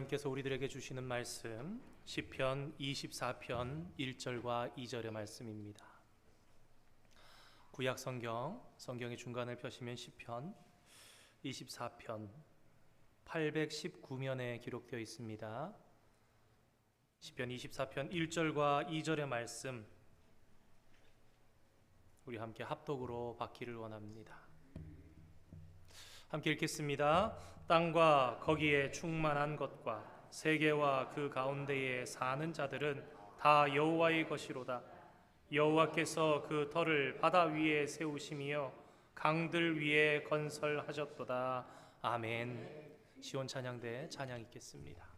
하나님께서 우리들에게 주시는 말씀 시편 24편 1절과 2절의 말씀입니다. 구약 성경의 중간을 펴시면 시편 24편 819면에 기록되어 있습니다. 시편 24편 1절과 2절의 말씀 우리 함께 합독으로 받기를 원합니다. 함께 읽겠습니다. 땅과 거기에 충만한 것과 세계와 그 가운데에 사는 자들은 다 여호와의 것이로다. 여호와께서 그 터를 바다 위에 세우시며 강들 위에 건설하셨도다. 아멘. 시온 찬양대 찬양 있겠습니다.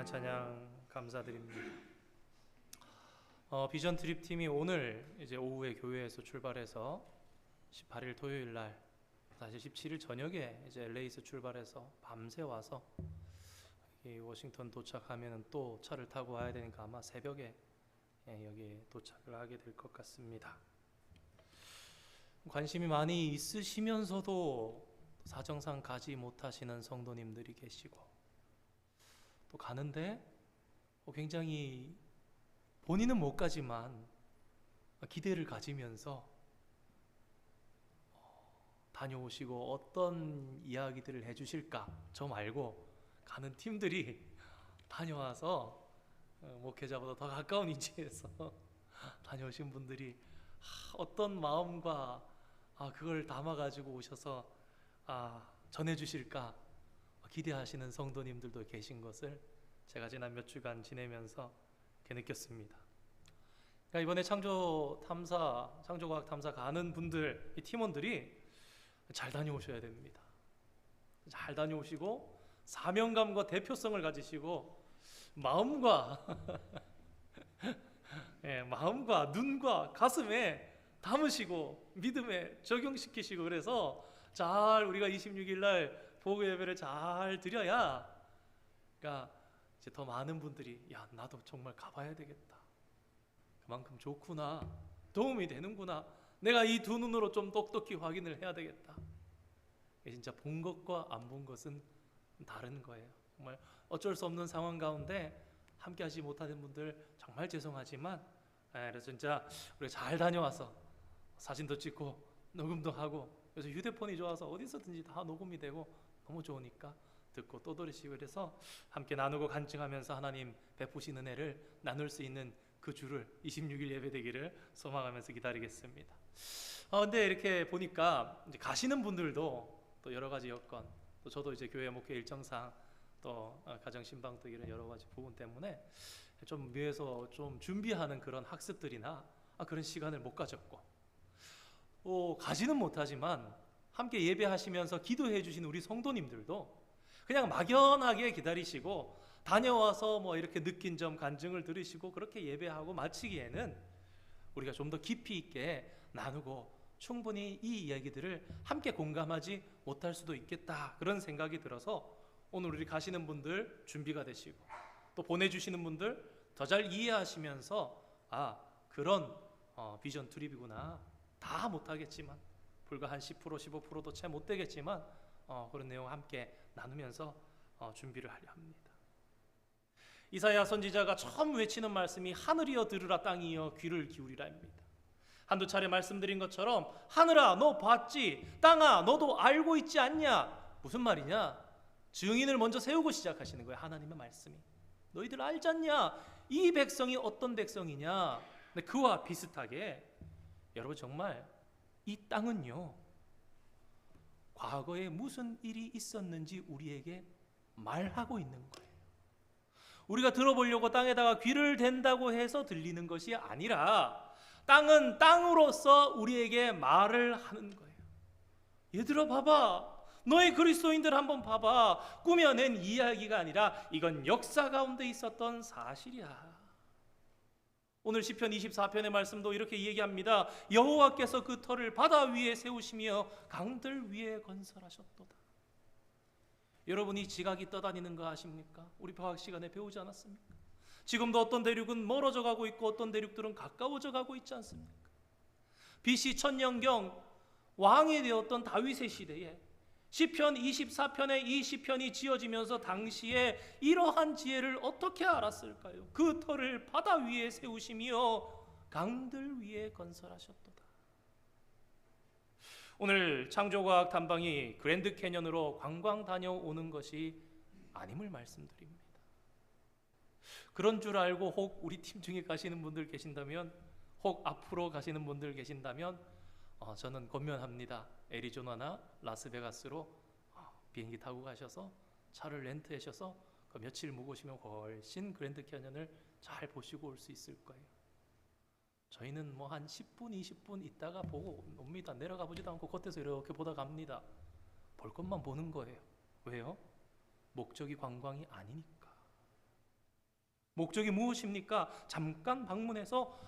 찬양 감사드립니다. 비전 트립 팀이 오늘 이제 오후에 교회에서 출발해서 18일 토요일 날 사실 17일 저녁에 이제 LA에서 출발해서 밤새 와서 워싱턴 도착하면은 또 차를 타고 와야 되니까 아마 새벽에 여기에 도착을 하게 될 것 같습니다. 관심이 많이 있으시면서도 사정상 가지 못하시는 성도님들이 계시고 또 가는데 굉장히 본인은 못 가지만 기대를 가지면서 다녀오시고 어떤 이야기들을 해주실까 저 말고 가는 팀들이 다녀와서 목회자보다 더 가까운 위치에서 다녀오신 분들이 어떤 마음과 그걸 담아가지고 오셔서 전해주실까 기대하시는 성도님들도 계신 것을 제가 지난 몇 주간 지내면서 이렇게 느꼈습니다. 그러니까 이번에 창조과학 탐사 가는 분들, 이 팀원들이 잘 다녀오셔야 됩니다. 잘 다녀오시고 사명감과 대표성을 가지시고 마음과 마음과 눈과 가슴에 담으시고 믿음에 적용시키시고, 그래서 잘 우리가 26일 날 보고 예배를 잘 드려야, 그러니까 이제 더 많은 분들이 나도 정말 가봐야 되겠다, 그만큼 좋구나, 도움이 되는구나, 내가 이 두 눈으로 좀 똑똑히 확인을 해야 되겠다. 진짜 본 것과 안 본 것은 다른 거예요. 정말 어쩔 수 없는 상황 가운데 함께 하지 못하는 분들 정말 죄송하지만, 그래서 진짜 우리가 잘 다녀와서 사진도 찍고 녹음도 하고, 그래서 휴대폰이 좋아서 어디서든지 다 녹음이 되고 너무 좋으니까 듣고 또 들으시고, 그래서 함께 나누고 간증하면서 하나님 베푸신 은혜를 나눌 수 있는 그 주를 26일 예배 되기를 소망하면서 기다리겠습니다. 근데 이렇게 보니까 이제 가시는 분들도 또 여러 가지 여건, 또 저도 이제 교회 목회 일정상 또 가정 신방도 이런 여러 가지 부분 때문에 좀 위해서 좀 준비하는 그런 학습들이나 그런 시간을 못 가졌고, 가지는 못하지만 함께 예배하시면서 기도해 주신 우리 성도님들도 그냥 막연하게 기다리시고 다녀와서 뭐 이렇게 느낀 점 간증을 들으시고 그렇게 예배하고 마치기에는 우리가 좀 더 깊이 있게 나누고 충분히 이 이야기들을 함께 공감하지 못할 수도 있겠다, 그런 생각이 들어서 오늘 우리 가시는 분들 준비가 되시고, 또 보내주시는 분들 더 잘 이해하시면서 그런 비전 트립이구나, 다 못하겠지만 불과 한 10% 15%도 채 못 되겠지만 그런 내용 함께 나누면서 준비를 하려 합니다. 이사야 선지자가 처음 외치는 말씀이 하늘이여 들으라, 땅이여 귀를 기울이라입니다. 한두 차례 말씀드린 것처럼 하늘아 너 봤지, 땅아 너도 알고 있지 않냐. 무슨 말이냐? 증인을 먼저 세우고 시작하시는 거예요. 하나님의 말씀이 너희들 알지 않냐? 이 백성이 어떤 백성이냐. 근데 그와 비슷하게 여러분 정말 이 땅은요, 과거에 무슨 일이 있었는지 우리에게 말하고 있는 거예요. 우리가 들어보려고 땅에다가 귀를 댄다고 해서 들리는 것이 아니라 땅은 땅으로서 우리에게 말을 하는 거예요. 얘들아 봐봐, 너희 그리스도인들 한번 봐봐, 꾸며낸 이야기가 아니라 이건 역사 가운데 있었던 사실이야. 오늘 시편 24편의 말씀도 이렇게 얘기합니다. 여호와께서 그 터를 바다 위에 세우시며 강들 위에 건설하셨도다. 여러분이 지각이 떠다니는 거 아십니까? 우리 방학 시간에 배우지 않았습니까? 지금도 어떤 대륙은 멀어져 가고 있고 어떤 대륙들은 가까워져 가고 있지 않습니까? BC 천년경 왕이 되었던 다윗의 시대에 시편 24편의 이 시편이 지어지면서 당시에 이러한 지혜를 어떻게 알았을까요? 그 터를 바다 위에 세우시며 강들 위에 건설하셨도다. 오늘 창조과학 탐방이 그랜드 캐년으로 관광 다녀오는 것이 아님을 말씀드립니다. 그런 줄 알고 혹 우리 팀 중에 가시는 분들 계신다면, 혹 앞으로 가시는 분들 계신다면 저는 권면합니다. 애리조나나 라스베가스로 비행기 타고 가셔서 차를 렌트하셔서 그 며칠 묵으시면 훨씬 그랜드 캐년을 잘 보시고 올 수 있을 거예요. 저희는 뭐 한 10분 20분 있다가 보고 옵니다. 내려가 보지도 않고 겉에서 이렇게 보다 갑니다. 볼 것만 보는 거예요. 왜요? 목적이 관광이 아니니까. 목적이 무엇입니까? 잠깐 방문해서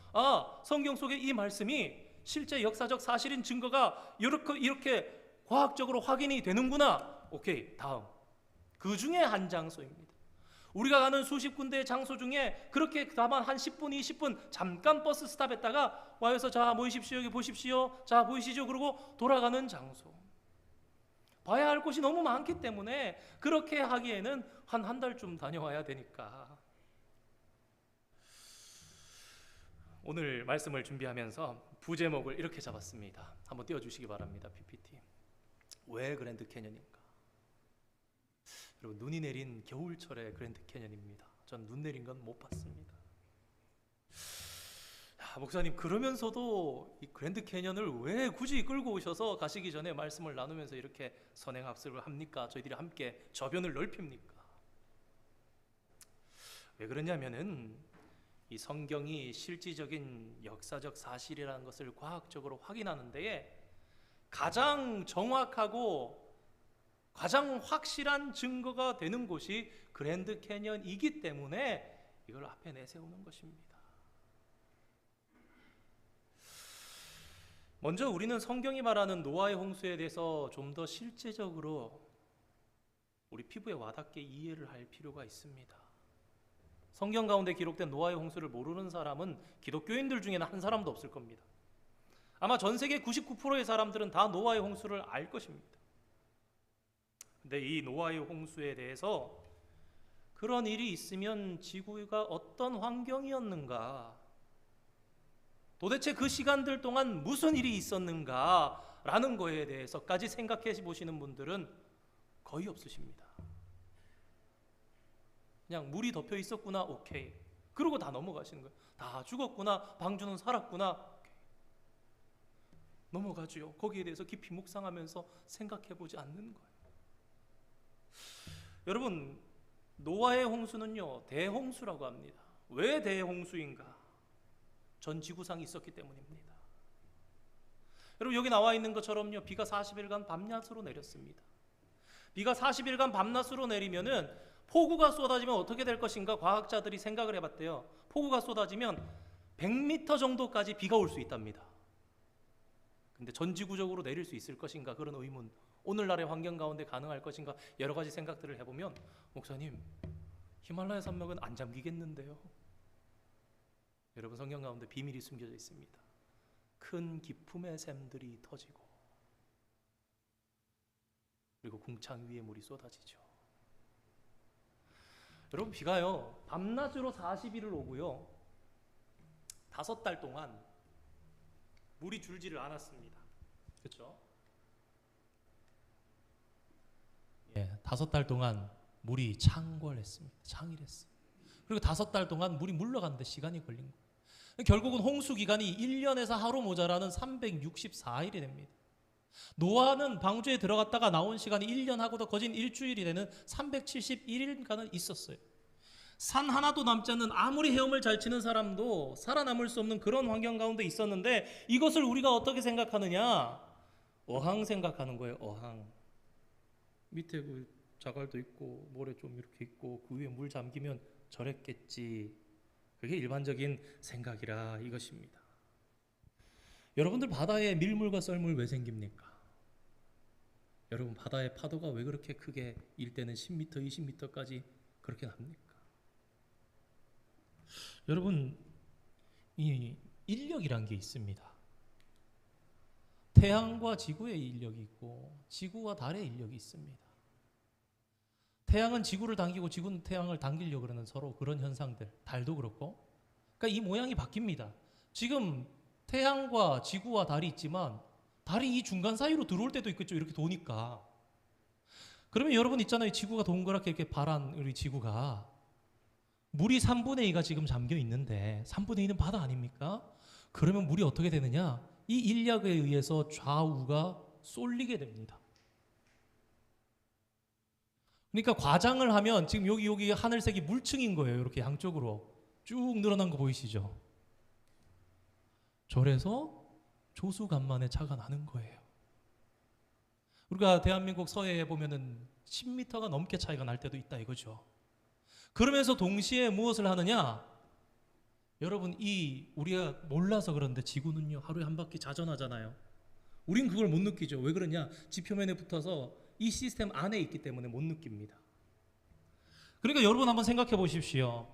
성경 속의 이 말씀이 실제 역사적 사실인 증거가 이렇게 과학적으로 확인이 되는구나. 오케이, 다음. 그 중에 한 장소입니다. 우리가 가는 수십 군데의 장소 중에 그렇게 다만 한 10분 20분 잠깐 버스 스탑했다가 와서 자 모이십시오, 여기 보십시오, 자 보이시죠, 그러고 돌아가는 장소. 봐야 할 곳이 너무 많기 때문에 그렇게 하기에는 한 달쯤 다녀와야 되니까. 오늘 말씀을 준비하면서 부제목을 이렇게 잡았습니다. 한번 띄워주시기 바랍니다. PPT. 왜 그랜드 캐년인가? 여러분, 눈이 내린 겨울철의 그랜드 캐년입니다. 전 눈 내린 건 못 봤습니다. 목사님, 그러면서도 이 그랜드 캐년을 왜 굳이 끌고 오셔서 가시기 전에 말씀을 나누면서 이렇게 선행학습을 합니까? 저희들이 함께 저변을 넓힙니까? 왜 그러냐면은 이 성경이 실질적인 역사적 사실이라는 것을 과학적으로 확인하는 데에 가장 정확하고 가장 확실한 증거가 되는 곳이 그랜드 캐년이기 때문에 이걸 앞에 내세우는 것입니다. 먼저 우리는 성경이 말하는 노아의 홍수에 대해서 좀 더 실제적으로 우리 피부에 와닿게 이해를 할 필요가 있습니다. 성경 가운데 기록된 노아의 홍수를 모르는 사람은 기독교인들 중에는 한 사람도 없을 겁니다. 아마 전 세계 99%의 사람들은 다 노아의 홍수를 알 것입니다. 근데 이 노아의 홍수에 대해서 그런 일이 있으면 지구가 어떤 환경이었는가, 도대체 그 시간들 동안 무슨 일이 있었는가 라는 거에 대해서까지 생각해 보시는 분들은 거의 없으십니다. 그냥 물이 덮여 있었구나, 오케이. 그러고 다 넘어가시는 거예요. 다 죽었구나, 방주는 살았구나, 오케이. 넘어가죠. 거기에 대해서 깊이 묵상하면서 생각해 보지 않는 거예요. 여러분, 노아의 홍수는요, 대홍수라고 합니다. 왜 대홍수인가? 전 지구상이 있었기 때문입니다. 여러분, 여기 나와 있는 것처럼요, 비가 40일간 밤낮으로 내렸습니다. 비가 40일간 밤낮으로 내리면은 폭우가 쏟아지면 어떻게 될 것인가 과학자들이 생각을 해봤대요. 폭우가 쏟아지면 100m 정도까지 비가 올 수 있답니다. 근데 전지구적으로 내릴 수 있을 것인가, 그런 의문, 오늘날의 환경 가운데 가능할 것인가, 여러 가지 생각들을 해보면, 목사님, 히말라야 산맥은 안 잠기겠는데요? 여러분, 성경 가운데 비밀이 숨겨져 있습니다. 큰 기품의 샘들이 터지고 그리고 궁창 위에 물이 쏟아지죠. 여러분, 비가요 밤낮으로 40일을 오고요 5달 동안 물이 줄지를 않았습니다. 그렇죠? 예, 5달 동안 물이 창궐했습니다. 창일했습니다. 그리고 5달 동안 물이 물러가는데 시간이 걸린 거예요. 결국은 홍수 기간이 1년에서 하루 모자라는 364일이 됩니다. 노아는 방주에 들어갔다가 나온 시간이 1년하고도 거진 일주일이 되는 371일간은 있었어요. 산 하나도 남지 않는, 아무리 헤엄을 잘 치는 사람도 살아남을 수 없는 그런 환경 가운데 있었는데, 이것을 우리가 어떻게 생각하느냐? 어항 생각하는 거예요. 어항. 밑에 그 자갈도 있고 모래 좀 이렇게 있고 그 위에 물 잠기면 저랬겠지. 그게 일반적인 생각이라 이것입니다. 여러분들, 바다에 밀물과 썰물 왜 생깁니까? 여러분, 바다의 파도가 왜 그렇게 크게 일 때는 10m, 20m까지 그렇게 납니까? 여러분, 이 인력이란 게 있습니다. 태양과 지구의 인력이 있고 지구와 달의 인력이 있습니다. 태양은 지구를 당기고 지구는 태양을 당기려고 그러는 서로 그런 현상들, 달도 그렇고. 그러니까 이 모양이 바뀝니다. 지금 태양과 지구와 달이 있지만 달이 이 중간 사이로 들어올 때도 있겠죠. 이렇게 도니까. 그러면 여러분 있잖아요. 지구가 동그랗게 이렇게 바란 우리 지구가, 물이 3분의 2가 지금 잠겨 있는데 3분의 2는 바다 아닙니까? 그러면 물이 어떻게 되느냐? 이 인력에 의해서 좌우가 쏠리게 됩니다. 그러니까 과장을 하면 지금 여기 하늘색이 물층인 거예요. 이렇게 양쪽으로 쭉 늘어난 거 보이시죠? 저래서 조수간만에 차가 나는 거예요. 우리가 대한민국 서해에 보면은 10m가 넘게 차이가 날 때도 있다 이거죠. 그러면서 동시에 무엇을 하느냐? 여러분, 우리가 몰라서 그런데 지구는요 하루에 한 바퀴 자전하잖아요. 우린 그걸 못 느끼죠. 왜 그러냐? 지표면에 붙어서 이 시스템 안에 있기 때문에 못 느낍니다. 그러니까 여러분 한번 생각해 보십시오.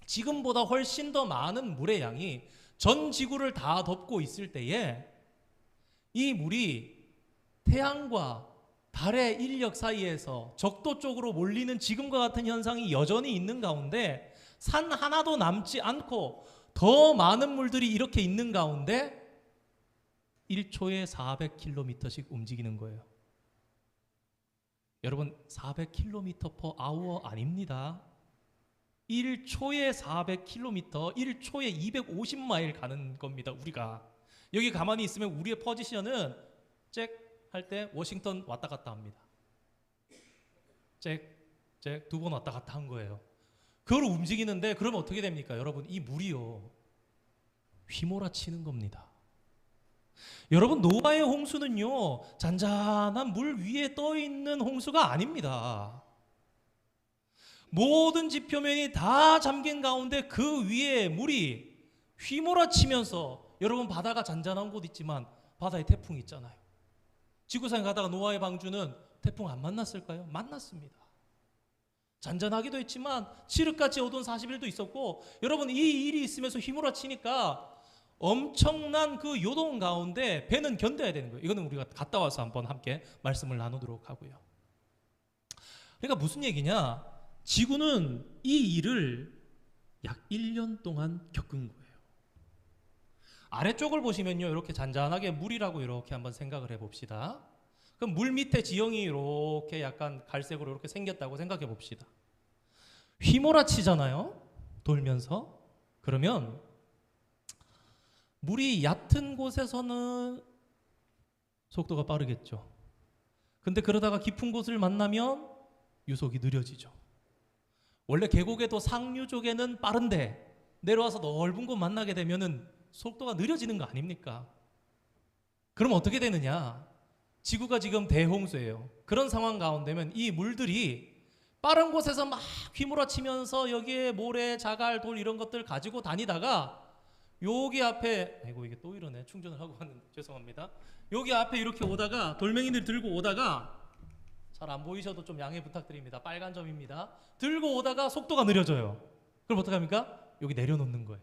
지금보다 훨씬 더 많은 물의 양이 전 지구를 다 덮고 있을 때에 이 물이 태양과 달의 인력 사이에서 적도 쪽으로 몰리는 지금과 같은 현상이 여전히 있는 가운데, 산 하나도 남지 않고 더 많은 물들이 이렇게 있는 가운데 1초에 400km씩 움직이는 거예요. 여러분, 400km/h 아닙니다. 1초에 400km, 1초에 250마일 가는 겁니다. 우리가 여기 가만히 있으면 우리의 포지션은 잭 할 때 워싱턴 왔다 갔다 합니다. 잭 두 번 왔다 갔다 한 거예요. 그걸 움직이는데 그러면 어떻게 됩니까? 여러분, 이 물이요 휘몰아치는 겁니다. 여러분, 노아의 홍수는요 잔잔한 물 위에 떠 있는 홍수가 아닙니다. 모든 지표면이 다 잠긴 가운데 그 위에 물이 휘몰아치면서, 여러분 바다가 잔잔한 곳 있지만 바다에 태풍이 있잖아요. 지구상에 가다가 노아의 방주는 태풍 안 만났을까요? 만났습니다. 잔잔하기도 했지만 칠흑같이 어두운 40일도 있었고, 여러분 이 일이 있으면서 휘몰아치니까 엄청난 그 요동 가운데 배는 견뎌야 되는 거예요. 이거는 우리가 갔다 와서 한번 함께 말씀을 나누도록 하고요. 그러니까 무슨 얘기냐? 지구는 이 일을 약 1년 동안 겪은 거예요. 아래쪽을 보시면요 이렇게 잔잔하게 물이라고 이렇게 한번 생각을 해봅시다. 그럼 물 밑에 지형이 이렇게 약간 갈색으로 이렇게 생겼다고 생각해 봅시다. 휘몰아치잖아요, 돌면서. 그러면 물이 얕은 곳에서는 속도가 빠르겠죠. 근데 그러다가 깊은 곳을 만나면 유속이 느려지죠. 원래 계곡에도 상류 쪽에는 빠른데 내려와서 넓은 곳 만나게 되면은 속도가 느려지는 거 아닙니까? 그럼 어떻게 되느냐? 지구가 지금 대홍수예요. 그런 상황 가운데면 이 물들이 빠른 곳에서 막 휘몰아치면서 여기에 모래, 자갈, 돌 이런 것들 가지고 다니다가 여기 앞에, 아이고 이게 또 이러네, 충전을 하고 왔는데 죄송합니다. 여기 앞에 이렇게 오다가 돌멩이들 들고 오다가, 잘 안 보이셔도 좀 양해 부탁드립니다. 빨간 점입니다. 들고 오다가 속도가 느려져요. 그럼 어떡합니까? 여기 내려놓는 거예요.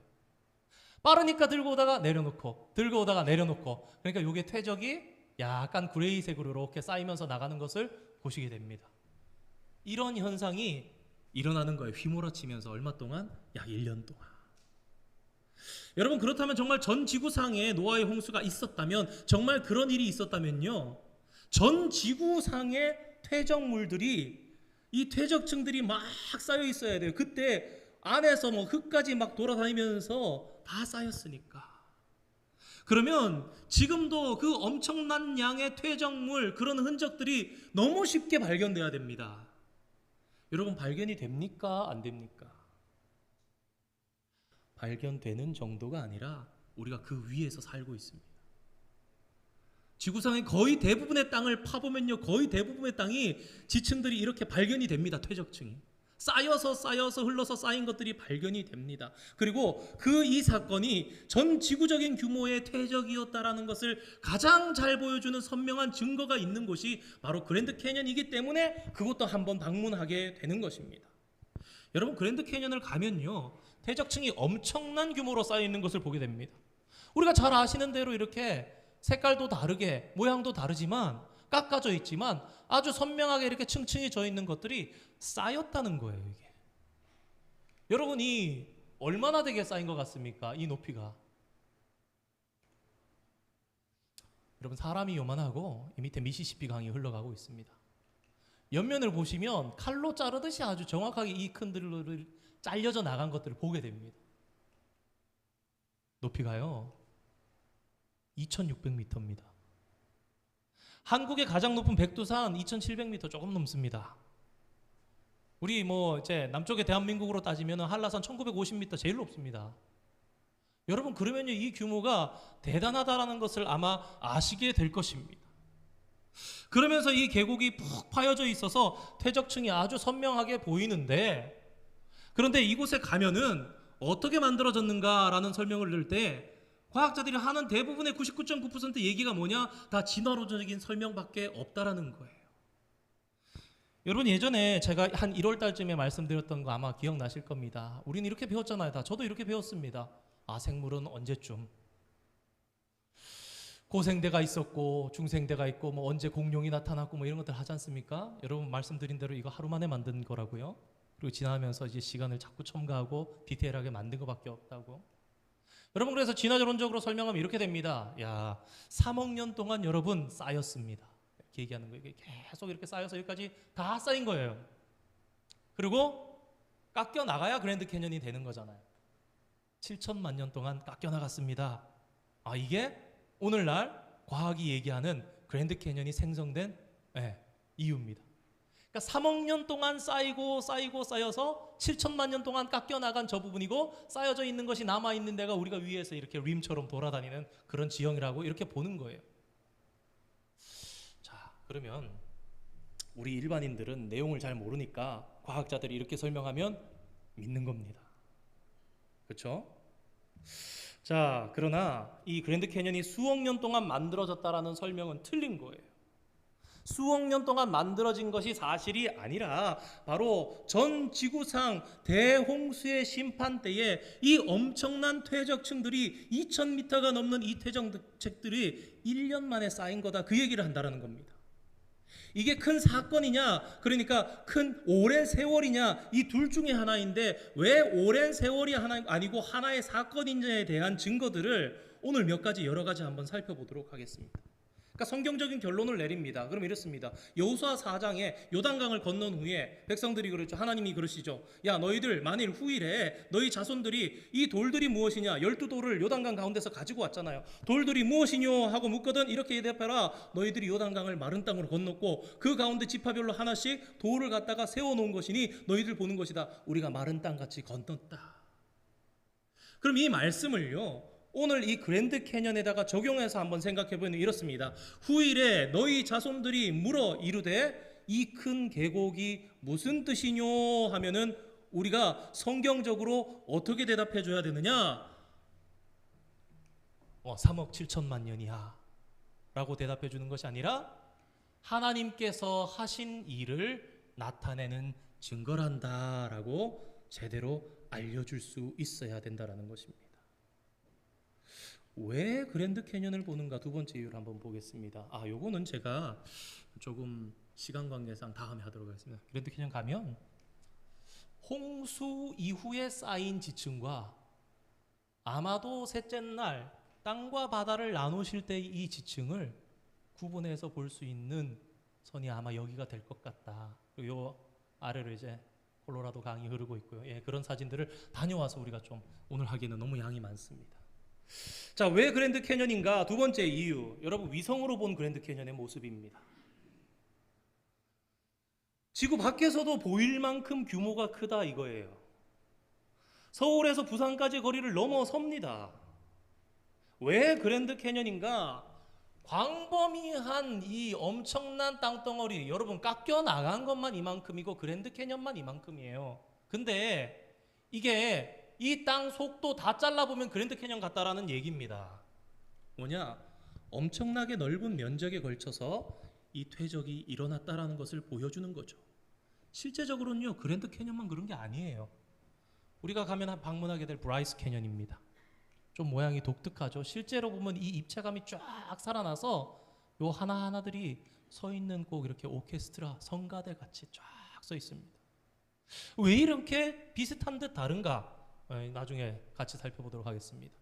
빠르니까 들고 오다가 내려놓고, 들고 오다가 내려놓고, 그러니까 이게 퇴적이 약간 그레이색으로 이렇게 쌓이면서 나가는 것을 보시게 됩니다. 이런 현상이 일어나는 거예요. 휘몰아치면서 얼마 동안? 약 1년 동안. 여러분, 그렇다면 정말 전 지구상에 노아의 홍수가 있었다면, 정말 그런 일이 있었다면요, 전 지구상의 퇴적물들이, 이 퇴적층들이 막 쌓여 있어야 돼요. 그때 안에서 뭐 흙까지 막 돌아다니면서 다 쌓였으니까. 그러면 지금도 그 엄청난 양의 퇴적물, 그런 흔적들이 너무 쉽게 발견돼야 됩니다. 여러분, 발견이 됩니까? 안 됩니까? 발견되는 정도가 아니라 우리가 그 위에서 살고 있습니다. 지구상의 거의 대부분의 땅을 파보면요, 거의 대부분의 땅이 지층들이 이렇게 발견이 됩니다. 퇴적층이 쌓여서 흘러서 쌓인 것들이 발견이 됩니다. 그리고 그 이 사건이 전 지구적인 규모의 퇴적이었다라는 것을 가장 잘 보여주는 선명한 증거가 있는 곳이 바로 그랜드 캐년이기 때문에 그것도 한번 방문하게 되는 것입니다. 여러분, 그랜드 캐년을 가면요, 퇴적층이 엄청난 규모로 쌓여 있는 것을 보게 됩니다. 우리가 잘 아시는 대로 이렇게 색깔도 다르게, 모양도 다르지만, 깎아져 있지만 아주 선명하게 이렇게 층층이 져 있는 것들이 쌓였다는 거예요. 이게 여러분이 얼마나 되게 쌓인 것 같습니까? 이 높이가. 여러분, 사람이 요만하고 이 밑에 미시시피 강이 흘러가고 있습니다. 옆면을 보시면 칼로 자르듯이 아주 정확하게 이 큰 들을 잘려져 나간 것들을 보게 됩니다. 높이가요 2600m입니다. 한국의 가장 높은 백두산 2700m 조금 넘습니다. 우리 뭐 이제 남쪽의 대한민국으로 따지면 한라산 1950m 제일 높습니다. 여러분, 그러면요 이 규모가 대단하다라는 것을 아마 아시게 될 것입니다. 그러면서 이 계곡이 푹 파여져 있어서 퇴적층이 아주 선명하게 보이는데, 그런데 이곳에 가면은 어떻게 만들어졌는가라는 설명을 들을 때 과학자들이 하는 대부분의 99.9% 얘기가 뭐냐? 다 진화론적인 설명밖에 없다라는 거예요. 여러분, 예전에 제가 한 1월 달쯤에 말씀드렸던 거 아마 기억나실 겁니다. 우리는 이렇게 배웠잖아요. 다 저도 이렇게 배웠습니다. 아, 생물은 언제쯤 고생대가 있었고 중생대가 있고 뭐 언제 공룡이 나타났고 뭐 이런 것들 하지 않습니까? 여러분 말씀드린 대로 이거 하루 만에 만든 거라고요. 그리고 지나면서 이제 시간을 자꾸 첨가하고 디테일하게 만든 것밖에 없다고. 여러분, 그래서 진화론적으로 설명하면 이렇게 됩니다. 야, 3억 년 동안 여러분 쌓였습니다. 이렇게 얘기하는 거예요. 계속 이렇게 쌓여서 여기까지 다 쌓인 거예요. 그리고 깎여 나가야 그랜드 캐년이 되는 거잖아요. 7천만 년 동안 깎여 나갔습니다. 이게 오늘날 과학이 얘기하는 그랜드 캐년이 생성된 이유입니다. 그러니까 3억 년 동안 쌓여서 7천만 년 동안 깎여 나간 저 부분이고, 쌓여져 있는 것이 남아 있는 데가 우리가 위에서 이렇게 림처럼 돌아다니는 그런 지형이라고 이렇게 보는 거예요. 자, 그러면 우리 일반인들은 내용을 잘 모르니까 과학자들이 이렇게 설명하면 믿는 겁니다. 그렇죠? 자, 그러나 이 그랜드 캐년이 수억 년 동안 만들어졌다라는 설명은 틀린 거예요. 수억 년 동안 만들어진 것이 사실이 아니라 바로 전 지구상 대홍수의 심판 때에 이 엄청난 퇴적층들이 2000m가 넘는 이 퇴적층들이 1년 만에 쌓인 거다, 그 얘기를 한다라는 겁니다. 이게 큰 사건이냐, 그러니까 큰 오랜 세월이냐, 이 둘 중에 하나인데 왜 오랜 세월이 아니고 하나의 사건인지에 대한 증거들을 오늘 몇 가지 여러 가지 한번 살펴보도록 하겠습니다. 그러니까 성경적인 결론을 내립니다. 그럼 이렇습니다. 여호수아 4장에 요단강을 건넌 후에 백성들이 그랬죠. 하나님이 그러시죠. 야, 너희들 만일 후일에 너희 자손들이 이 돌들이 무엇이냐, 12돌을 요단강 가운데서 가지고 왔잖아요. 돌들이 무엇이뇨 하고 묻거든 이렇게 대답해라. 너희들이 요단강을 마른 땅으로 건넜고 그 가운데 지파별로 하나씩 돌을 갖다가 세워놓은 것이니 너희들 보는 것이다. 우리가 마른 땅같이 건넜다. 그럼 이 말씀을요, 오늘 이 그랜드 캐년에다가 적용해서 한번 생각해보면 이렇습니다. 후일에 너희 자손들이 물어 이르되 이 큰 계곡이 무슨 뜻이뇨 하면은 우리가 성경적으로 어떻게 대답해 줘야 되느냐? 3억 7천만 년이야 라고 대답해 주는 것이 아니라 하나님께서 하신 일을 나타내는 증거란다 라고 제대로 알려줄 수 있어야 된다라는 것입니다. 왜 그랜드 캐년을 보는가, 두 번째 이유를 한번 보겠습니다. 요거는 제가 조금 시간 관계상 다음에 하도록 하겠습니다. 그랜드 캐년 가면 홍수 이후에 쌓인 지층과 아마도 셋째 날 땅과 바다를 나누실 때 이 지층을 구분해서 볼 수 있는 선이 아마 여기가 될 것 같다. 그리고 요 아래로 이제 콜로라도 강이 흐르고 있고요. 그런 사진들을 다녀와서 우리가 좀 오늘 하기에는 너무 양이 많습니다. 자, 왜 그랜드 캐년인가? 두 번째 이유, 여러분 위성으로 본 그랜드 캐년의 모습입니다. 지구 밖에서도 보일 만큼 규모가 크다 이거예요. 서울에서 부산까지 거리를 넘어섭니다. 왜 그랜드 캐년인가? 광범위한 이 엄청난 땅덩어리, 여러분 깎여 나간 것만 이만큼이고 그랜드 캐년만 이만큼이에요. 근데 이게 이 땅 속도 다 잘라보면 그랜드 캐년 같다라는 얘기입니다. 뭐냐? 엄청나게 넓은 면적에 걸쳐서 이 퇴적이 일어났다라는 것을 보여주는 거죠. 실제적으로는요, 그랜드 캐년만 그런 게 아니에요. 우리가 가면 방문하게 될 브라이스 캐년입니다. 좀 모양이 독특하죠. 실제로 보면 이 입체감이 쫙 살아나서 요 하나하나들이 서 있는 꼭 이렇게 오케스트라 성가대 같이 쫙 서 있습니다. 왜 이렇게 비슷한 듯 다른가? 나중에 같이 살펴보도록 하겠습니다.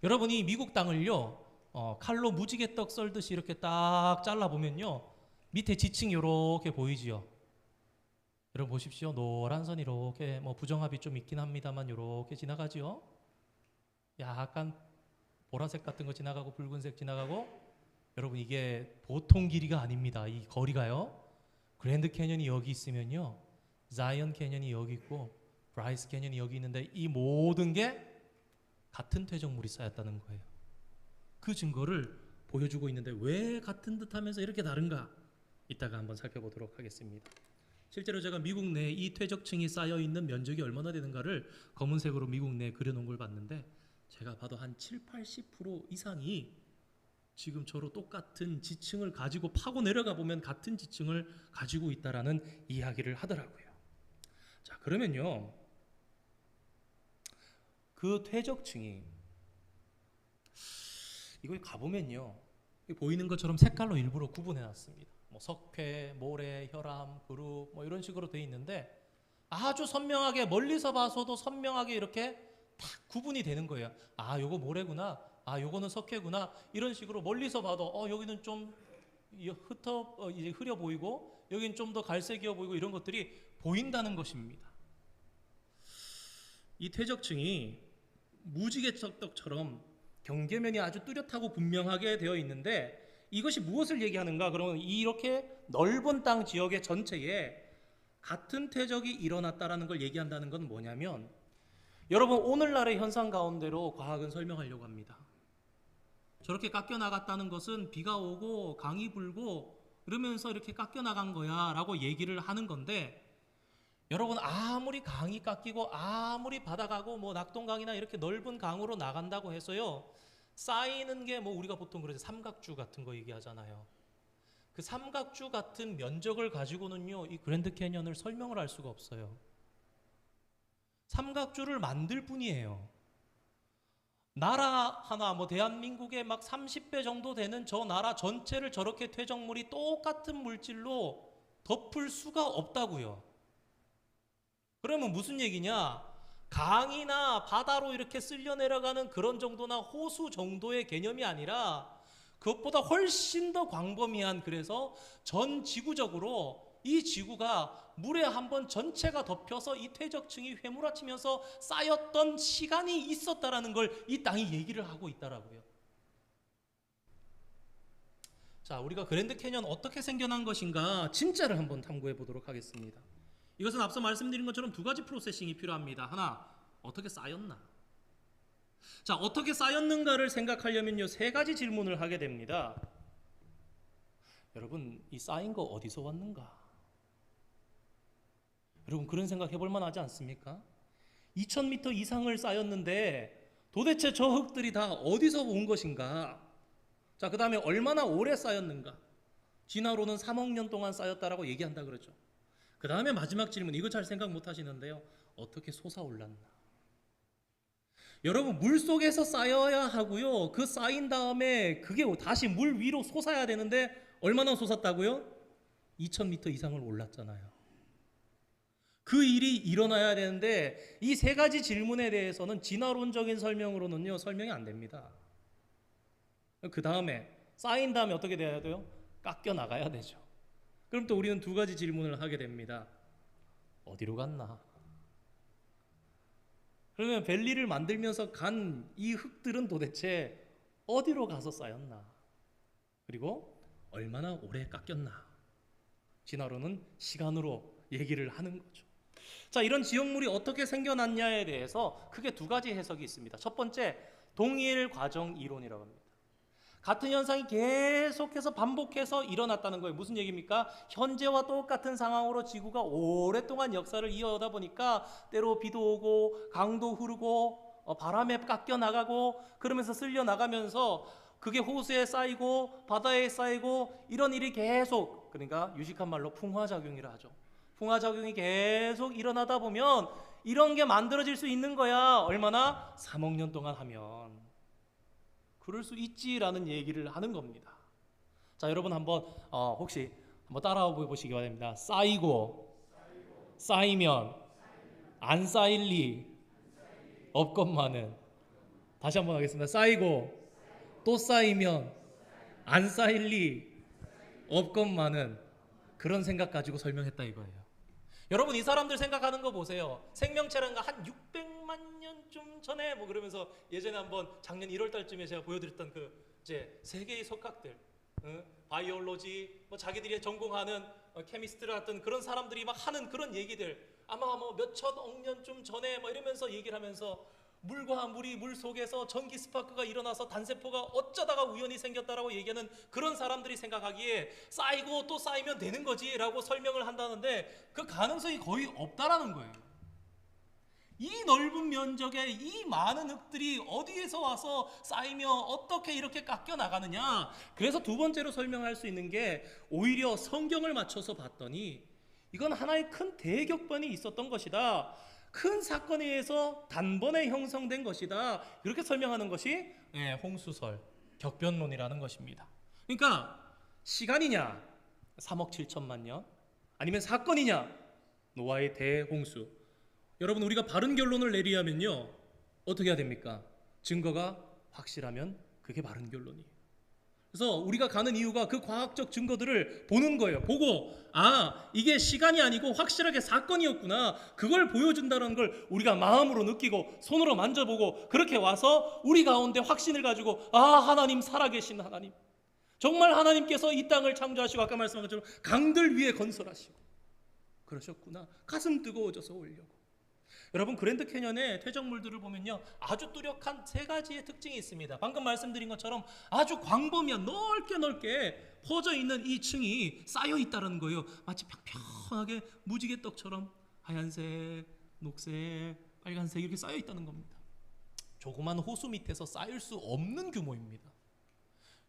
여러분이 미국 땅을요, 칼로 무지개 떡 썰듯이 이렇게 딱 잘라보면요, 밑에 지층이 이렇게 보이지요. 여러분 보십시오. 노란 선이 이렇게 부정합이 좀 있긴 합니다만 이렇게 지나가지요. 약간 보라색 같은 거 지나가고 붉은색 지나가고, 여러분 이게 보통 길이가 아닙니다. 이 거리가요. 그랜드 캐년이 여기 있으면요, 자이언 캐년이 여기 있고 브라이스 캐년이 여기 있는데 이 모든 게 같은 퇴적물이 쌓였다는 거예요. 그 증거를 보여주고 있는데 왜 같은 듯하면서 이렇게 다른가? 이따가 한번 살펴보도록 하겠습니다. 실제로 제가 미국 내에 이 퇴적층이 쌓여 있는 면적이 얼마나 되는가를 검은색으로 미국 내에 그려놓은 걸 봤는데, 제가 봐도 한 70-80% 이상이 지금 저로 똑같은 지층을 가지고 파고 내려가 보면 같은 지층을 가지고 있다라는 이야기를 하더라고요. 자, 그러면요, 그 퇴적층이 이걸 가보면요, 보이는 것처럼 색깔로 일부러 구분해놨습니다. 석회, 모래, 혈암, 그룹 이런 식으로 돼 있는데 아주 선명하게 멀리서 봐서도 선명하게 이렇게 딱 구분이 되는 거예요. 요거 모래구나, 요거는 석회구나, 이런 식으로 멀리서 봐도 여기는 좀 이제 흐려 보이고 여기는 좀 더 갈색이어 보이고 이런 것들이 보인다는 것입니다. 이 퇴적층이 무지개떡처럼 경계면이 아주 뚜렷하고 분명하게 되어 있는데 이것이 무엇을 얘기하는가? 그러면 이렇게 넓은 땅 지역의 전체에 같은 퇴적이 일어났다라는 걸 얘기한다는 건 뭐냐면, 여러분 오늘날의 현상 가운데로 과학은 설명하려고 합니다. 저렇게 깎여 나갔다는 것은 비가 오고 강이 불고 그러면서 이렇게 깎여 나간 거야 라고 얘기를 하는 건데, 여러분 아무리 강이 깎이고 아무리 바다가고 뭐 낙동강이나 이렇게 넓은 강으로 나간다고 해서요, 쌓이는 게 뭐 우리가 보통 그러죠, 삼각주 같은 거 얘기하잖아요. 그 삼각주 같은 면적을 가지고는요 이 그랜드 캐니언을 설명을 할 수가 없어요. 삼각주를 만들 뿐이에요. 나라 하나, 뭐 대한민국의 막 30배 정도 되는 저 나라 전체를 저렇게 퇴적물이 똑같은 물질로 덮을 수가 없다고요. 그러면 무슨 얘기냐? 강이나 바다로 이렇게 쓸려 내려가는 그런 정도나 호수 정도의 개념이 아니라 그것보다 훨씬 더 광범위한, 그래서 전 지구적으로 이 지구가 물에 한번 전체가 덮여서 이 퇴적층이 휘몰아치면서 쌓였던 시간이 있었다라는 걸 이 땅이 얘기를 하고 있다라고요. 자, 우리가 그랜드 캐니언 어떻게 생겨난 것인가 진짜를 한번 탐구해 보도록 하겠습니다. 이것은 앞서 말씀드린 것처럼 두 가지 프로세싱이 필요합니다. 하나, 어떻게 쌓였나? 자, 어떻게 쌓였는가를 생각하려면요 세 가지 질문을 하게 됩니다. 여러분, 이 쌓인 거 어디서 왔는가? 여러분 그런 생각 해볼 만하지 않습니까? 2000m 이상을 쌓였는데 도대체 저 흙들이 다 어디서 온 것인가? 자, 그 다음에 얼마나 오래 쌓였는가? 진화로는 3억 년 동안 쌓였다라고 얘기한다 그러죠. 그 다음에 마지막 질문, 이거 잘 생각 못 하시는데요, 어떻게 솟아올랐나? 여러분 물속에서 쌓여야 하고요, 그 쌓인 다음에 그게 다시 물 위로 솟아야 되는데 얼마나 솟았다고요? 2000m 이상을 올랐잖아요. 그 일이 일어나야 되는데 이 세 가지 질문에 대해서는 진화론적인 설명으로는요 설명이 안 됩니다. 그 다음에 쌓인 다음에 어떻게 돼야 돼요? 깎여 나가야 되죠. 그럼 또 우리는 두 가지 질문을 하게 됩니다. 어디로 갔나? 그러면 밸리를 만들면서 간 이 흙들은 도대체 어디로 가서 쌓였나? 그리고 얼마나 오래 깎였나? 진화론은 시간으로 얘기를 하는 거죠. 자, 이런 지역물이 어떻게 생겨났냐에 대해서 크게 두 가지 해석이 있습니다. 첫 번째, 동일 과정 이론이라고 합니다. 같은 현상이 계속해서 반복해서 일어났다는 거예요. 무슨 얘기입니까? 현재와 똑같은 상황으로 지구가 오랫동안 역사를 이어오다 보니까 때로 비도 오고 강도 흐르고 바람에 깎여 나가고 그러면서 쓸려 나가면서 그게 호수에 쌓이고 바다에 쌓이고 이런 일이 계속, 그러니까 유식한 말로 풍화작용이라 하죠. 풍화작용이 계속 일어나다 보면 이런 게 만들어질 수 있는 거야. 얼마나? 3억 년 동안 하면 그럴 수 있지라는 얘기를 하는 겁니다. 자, 여러분 한번 혹시 한번 따라와 보시기 바랍니다. 쌓이고 쌓이면 안 쌓일 리 없건만은. 다시 한번 하겠습니다. 쌓이고 또 쌓이면 안 쌓일 리 없건만은. 그런 생각 가지고 설명했다 이거예요. 여러분 이 사람들 생각하는 거 보세요. 생명체라는 거 한 600만 년쯤 전에 뭐 그러면서 예전에 한번 작년 1월 달쯤에 제가 보여드렸던 그 이제 세계의 석학들, 바이올로지, 뭐 자기들이 전공하는 케미스트를 했던 그런 사람들이 막 하는 그런 얘기들, 아마 뭐 몇천억 년쯤 전에 뭐 이러면서 얘기를 하면서 물과 물이 물 속에서 전기 스파크가 일어나서 단세포가 어쩌다가 우연히 생겼다라고 얘기하는 그런 사람들이 생각하기에 쌓이고 또 쌓이면 되는 거지 라고 설명을 한다는데 그 가능성이 거의 없다라는 거예요. 이 넓은 면적에 이 많은 흙들이 어디에서 와서 쌓이며 어떻게 이렇게 깎여 나가느냐. 그래서 두 번째로 설명할 수 있는 게 오히려 성경을 맞춰서 봤더니 이건 하나의 큰 대격변이 있었던 것이다. 큰 사건에 의해서 단번에 형성된 것이다. 이렇게 설명하는 것이 홍수설, 격변론이라는 것입니다. 그러니까 시간이냐 3억 7천만 년, 아니면 사건이냐 노아의 대홍수. 여러분 우리가 바른 결론을 내리려면요 어떻게 해야 됩니까? 증거가 확실하면 그게 바른 결론이에요. 그래서 우리가 가는 이유가 그 과학적 증거들을 보는 거예요. 보고 이게 시간이 아니고 확실하게 사건이었구나. 그걸 보여준다는 걸 우리가 마음으로 느끼고 손으로 만져보고 그렇게 와서 우리 가운데 확신을 가지고 하나님 살아계신 하나님. 정말 하나님께서 이 땅을 창조하시고 아까 말씀한 것처럼 강들 위에 건설하시고 그러셨구나. 가슴 뜨거워져서 오려고. 여러분 그랜드 캐년의 퇴적물들을 보면요 아주 뚜렷한 세 가지의 특징이 있습니다. 방금 말씀드린 것처럼 아주 광범위한 넓게 퍼져 있는 이 층이 쌓여 있다는 거예요. 마치 평평하게 무지개떡처럼 하얀색, 녹색, 빨간색 이렇게 쌓여 있다는 겁니다. 조그만 호수 밑에서 쌓일 수 없는 규모입니다.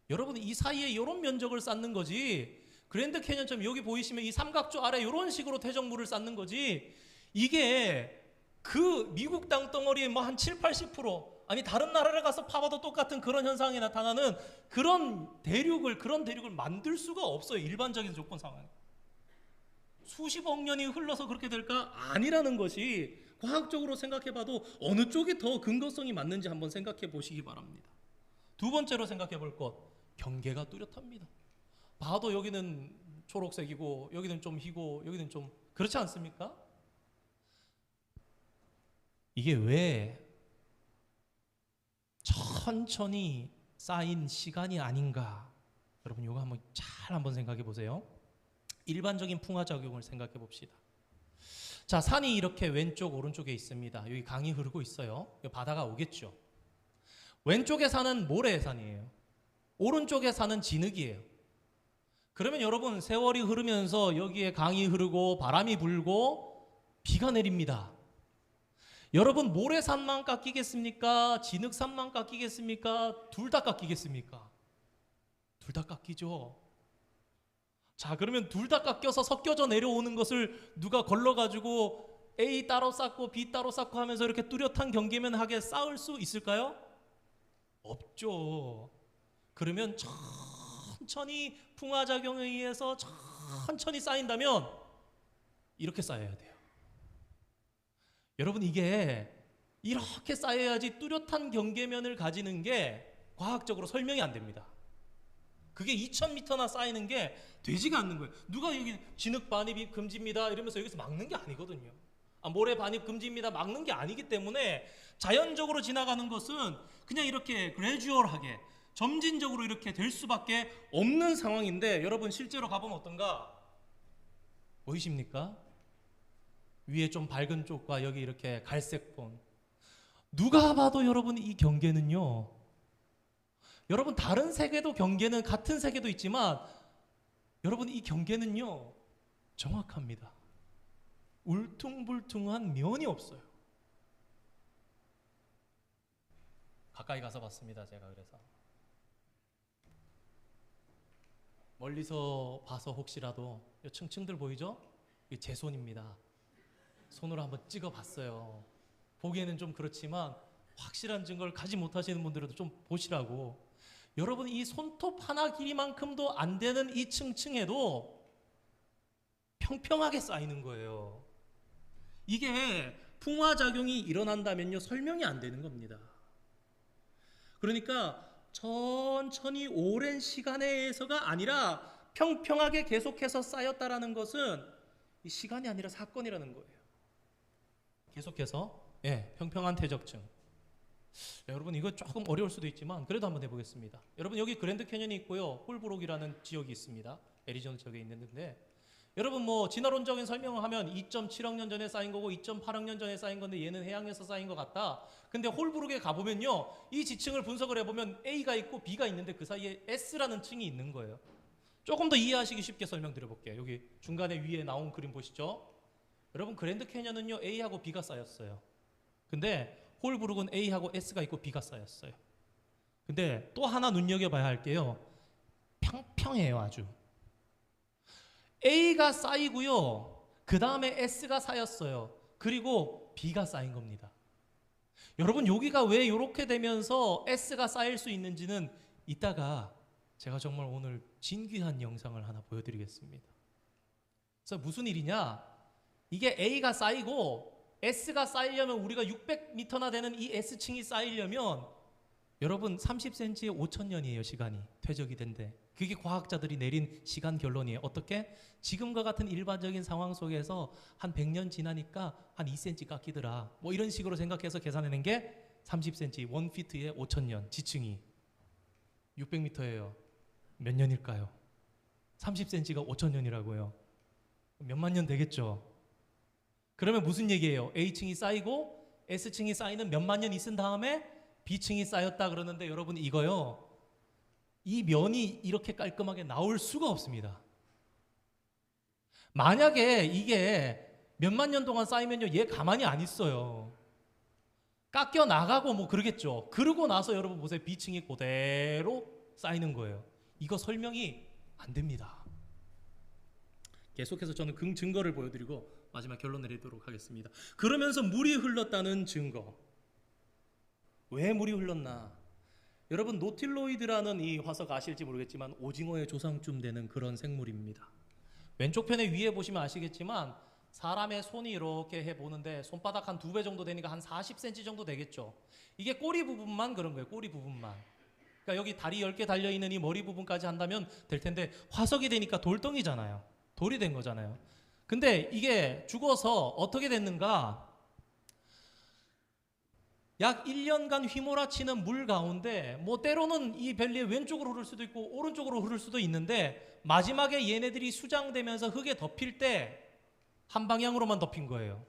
여러분 이 사이에 이런 면적을 쌓는 거지, 그랜드 캐년처럼 여기 보이시면 이 삼각조 아래 이런 식으로 퇴적물을 쌓는 거지, 이게 그 미국 땅덩어리의 뭐 한 7-80% 아니 다른 나라를 가서 파봐도 똑같은 그런 현상이 나타나는 그런 대륙을 만들 수가 없어요. 일반적인 조건 상황. 수십억 년이 흘러서 그렇게 될까? 아니라는 것이 과학적으로 생각해봐도 어느 쪽이 더 근거성이 맞는지 한번 생각해 보시기 바랍니다. 두 번째로 생각해 볼 것, 경계가 뚜렷합니다. 봐도 여기는 초록색이고 여기는 좀 희고 여기는 좀 그렇지 않습니까? 이게 왜 천천히 쌓인 시간이 아닌가? 여러분 이거 한번 생각해 보세요. 일반적인 풍화작용을 생각해 봅시다. 자, 산이 이렇게 왼쪽 오른쪽에 있습니다. 여기 강이 흐르고 있어요. 바다가 오겠죠. 왼쪽에 산은 모래산이에요. 오른쪽에 산은 진흙이에요. 그러면 여러분 세월이 흐르면서 여기에 강이 흐르고 바람이 불고 비가 내립니다. 여러분 모래산만 깎이겠습니까? 진흙산만 깎이겠습니까? 둘 다 깎이겠습니까? 둘 다 깎이죠. 자, 그러면 둘 다 깎여서 섞여져 내려오는 것을 누가 걸러가지고 A 따로 쌓고 B 따로 쌓고 하면서 이렇게 뚜렷한 경계면하게 쌓을 수 있을까요? 없죠. 그러면 천천히 풍화작용에 의해서 천천히 쌓인다면 이렇게 쌓여야 돼요. 여러분 이게 이렇게 쌓여야지 뚜렷한 경계면을 가지는 게 과학적으로 설명이 안 됩니다. 그게 2000m나 쌓이는 게 되지가 않는 거예요. 누가 여기 진흙 반입이 금지입니다 이러면서 여기서 막는 게 아니거든요. 모래 반입 금지입니다 막는 게 아니기 때문에 자연적으로 지나가는 것은 그냥 이렇게 그래주얼하게 점진적으로 이렇게 될 수밖에 없는 상황인데, 여러분 실제로 가보면 어떤가? 보이십니까? 위에 좀 밝은 쪽과 여기 이렇게 갈색본. 누가 봐도 여러분 이 경계는요, 여러분 다른 색에도 경계는 같은 색에도 있지만 여러분 이 경계는요 정확합니다. 울퉁불퉁한 면이 없어요. 가까이 가서 봤습니다. 제가 그래서 멀리서 봐서 혹시라도 이 층층들 보이죠? 이게 제 손입니다. 손으로 한번 찍어봤어요. 보기에는 좀 그렇지만 확실한 증거를 가지 못하시는 분들도 좀 보시라고. 여러분 이 손톱 하나 길이만큼도 안 되는 이 층층에도 평평하게 쌓이는 거예요. 이게 풍화작용이 일어난다면요 설명이 안 되는 겁니다. 그러니까 천천히 오랜 시간에 의해서가 아니라 평평하게 계속해서 쌓였다라는 것은 이 시간이 아니라 사건이라는 거예요. 계속해서 평평한 퇴적층. 여러분 이거 조금 어려울 수도 있지만 그래도 한번 해보겠습니다. 여러분 여기 그랜드 캐년이 있고요, 홀브록이라는 지역이 있습니다. 애리조나 지역에 있는데, 여러분 뭐 진화론적인 설명을 하면 2.7억 년 전에 쌓인 거고 2.8억 년 전에 쌓인 건데 얘는 해양에서 쌓인 것 같다. 근데 홀브룩에 가보면요 이 지층을 분석을 해보면 A가 있고 B가 있는데 그 사이에 S라는 층이 있는 거예요. 조금 더 이해하시기 쉽게 설명드려 볼게요. 여기 중간에 위에 나온 그림 보시죠. 여러분 그랜드 캐년은요 A하고 B가 쌓였어요. 근데 홀브룩은 A하고 S가 있고 B가 쌓였어요. 근데 또 하나 눈여겨봐야 할게요. 평평해요. 아주 A가 쌓이고요 그 다음에 S가 쌓였어요. 그리고 B가 쌓인 겁니다. 여러분 여기가 왜 이렇게 되면서 S가 쌓일 수 있는지는 이따가 제가 정말 오늘 진귀한 영상을 하나 보여드리겠습니다. 그래서 무슨 일이냐, 이게 A가 쌓이고 S가 쌓이려면 우리가 600m나 되는 이 S층이 쌓이려면 여러분 30cm에 5,000년이에요. 시간이 퇴적이 된대. 그게 과학자들이 내린 시간 결론이에요. 어떻게? 지금과 같은 일반적인 상황 속에서 한 100년 지나니까 한 2cm 깎이더라. 뭐 이런 식으로 생각해서 계산해낸 게 30cm, 1피트에 5,000년, 지층이 600m예요. 몇 년일까요? 30cm가 5,000년이라고요. 몇만 년 되겠죠. 그러면 무슨 얘기예요? A층이 쌓이고 S층이 쌓이는 몇만 년 있은 다음에 B층이 쌓였다 그러는데 여러분 이거요. 이 면이 이렇게 깔끔하게 나올 수가 없습니다. 만약에 이게 몇만 년 동안 쌓이면요. 얘 가만히 안 있어요. 깎여 나가고 뭐 그러겠죠. 그러고 나서 여러분 보세요. B층이 그대로 쌓이는 거예요. 이거 설명이 안 됩니다. 계속해서 저는 그 증거를 보여드리고 마지막 결론 내리도록 하겠습니다. 그러면서 물이 흘렀다는 증거. 왜 물이 흘렀나? 여러분 노틸로이드라는 이 화석 아실지 모르겠지만 오징어의 조상쯤 되는 그런 생물입니다. 왼쪽 편에 위에 보시면 아시겠지만 사람의 손이 이렇게 해보는데 손바닥 한 2배 정도 되니까 한 40cm 정도 되겠죠. 이게 꼬리 부분만 그런 거예요. 꼬리 부분만. 그러니까 여기 다리 10개 달려있는 이 머리 부분까지 한다면 될 텐데 화석이 되니까 돌덩이잖아요. 돌이 된 거잖아요. 근데 이게 죽어서 어떻게 됐는가? 약 1년간 휘몰아치는 물 가운데 뭐 때로는 이 벨리에 왼쪽으로 흐를 수도 있고 오른쪽으로 흐를 수도 있는데 마지막에 얘네들이 수장되면서 흙에 덮일 때 한 방향으로만 덮인 거예요.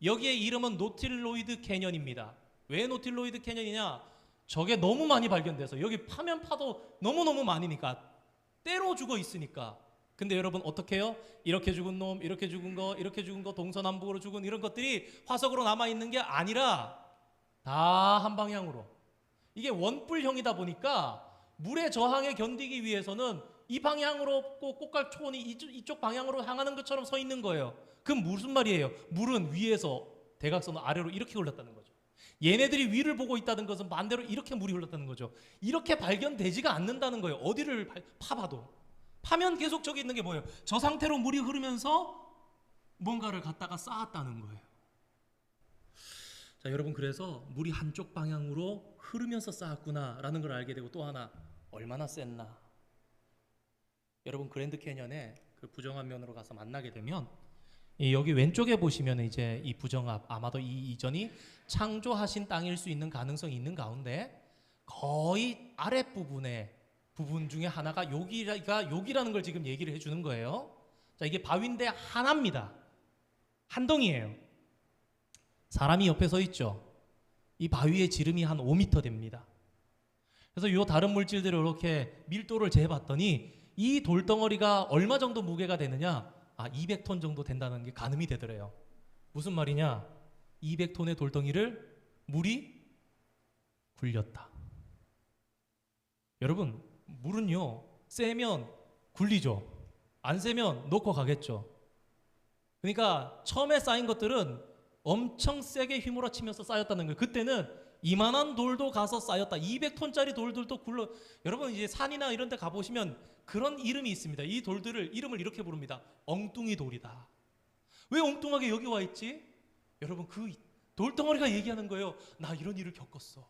여기에 이름은 노틸로이드 캐년입니다. 왜 노틸로이드 캐년이냐? 저게 너무 많이 발견돼서 여기 파면 파도 너무너무 많으니까 때로 죽어 있으니까. 근데 여러분 어떻게 해요? 이렇게 죽은 놈, 이렇게 죽은 거, 이렇게 죽은 거, 동서남북으로 죽은 이런 것들이 화석으로 남아있는 게 아니라 다 한 방향으로. 이게 원뿔형이다 보니까 물의 저항에 견디기 위해서는 이 방향으로 꽃갈 초원이 이쪽 방향으로 향하는 것처럼 서 있는 거예요. 그럼 무슨 말이에요? 물은 위에서 대각선으로 아래로 이렇게 흘렀다는 거죠. 얘네들이 위를 보고 있다는 것은 반대로 이렇게 물이 흘렀다는 거죠. 이렇게 발견되지가 않는다는 거예요. 어디를 파봐도. 파면 계속 저기 있는 게 뭐예요? 저 상태로 물이 흐르면서 뭔가를 갖다가 쌓았다는 거예요. 자, 여러분 그래서 물이 한쪽 방향으로 흐르면서 쌓았구나라는 걸 알게 되고 또 하나 얼마나 셌나. 여러분 그랜드 캐년의 그 부정합 면으로 가서 만나게 되면 여기 왼쪽에 보시면 이제 이 부정합 아마도 이 이전이 창조하신 땅일 수 있는 가능성이 있는 가운데 거의 아랫부분에 부분 중에 하나가 여기라는 걸 지금 얘기를 해주는 거예요. 자, 이게 바위인데 하나입니다. 한 덩이에요. 사람이 옆에 서 있죠. 이 바위의 지름이 한 5m 됩니다. 그래서 요 다른 물질들을 이렇게 밀도를 재봤더니 이 돌덩어리가 얼마 정도 무게가 되느냐? 200톤 정도 된다는 게 가늠이 되더래요. 무슨 말이냐? 200톤의 돌덩이를 물이 굴렸다. 여러분, 물은요, 세면 굴리죠. 안 세면 놓고 가겠죠. 그러니까 처음에 쌓인 것들은 엄청 세게 휘몰아치면서 쌓였다는 거예요. 그때는 이만한 돌도 가서 쌓였다. 200톤짜리 돌들도 굴러. 여러분 이제 산이나 이런 데 가보시면 그런 이름이 있습니다. 이 돌들을 이름을 이렇게 부릅니다. 엉뚱이 돌이다. 왜 엉뚱하게 여기 와 있지? 여러분 그 돌덩어리가 얘기하는 거예요. 나 이런 일을 겪었어.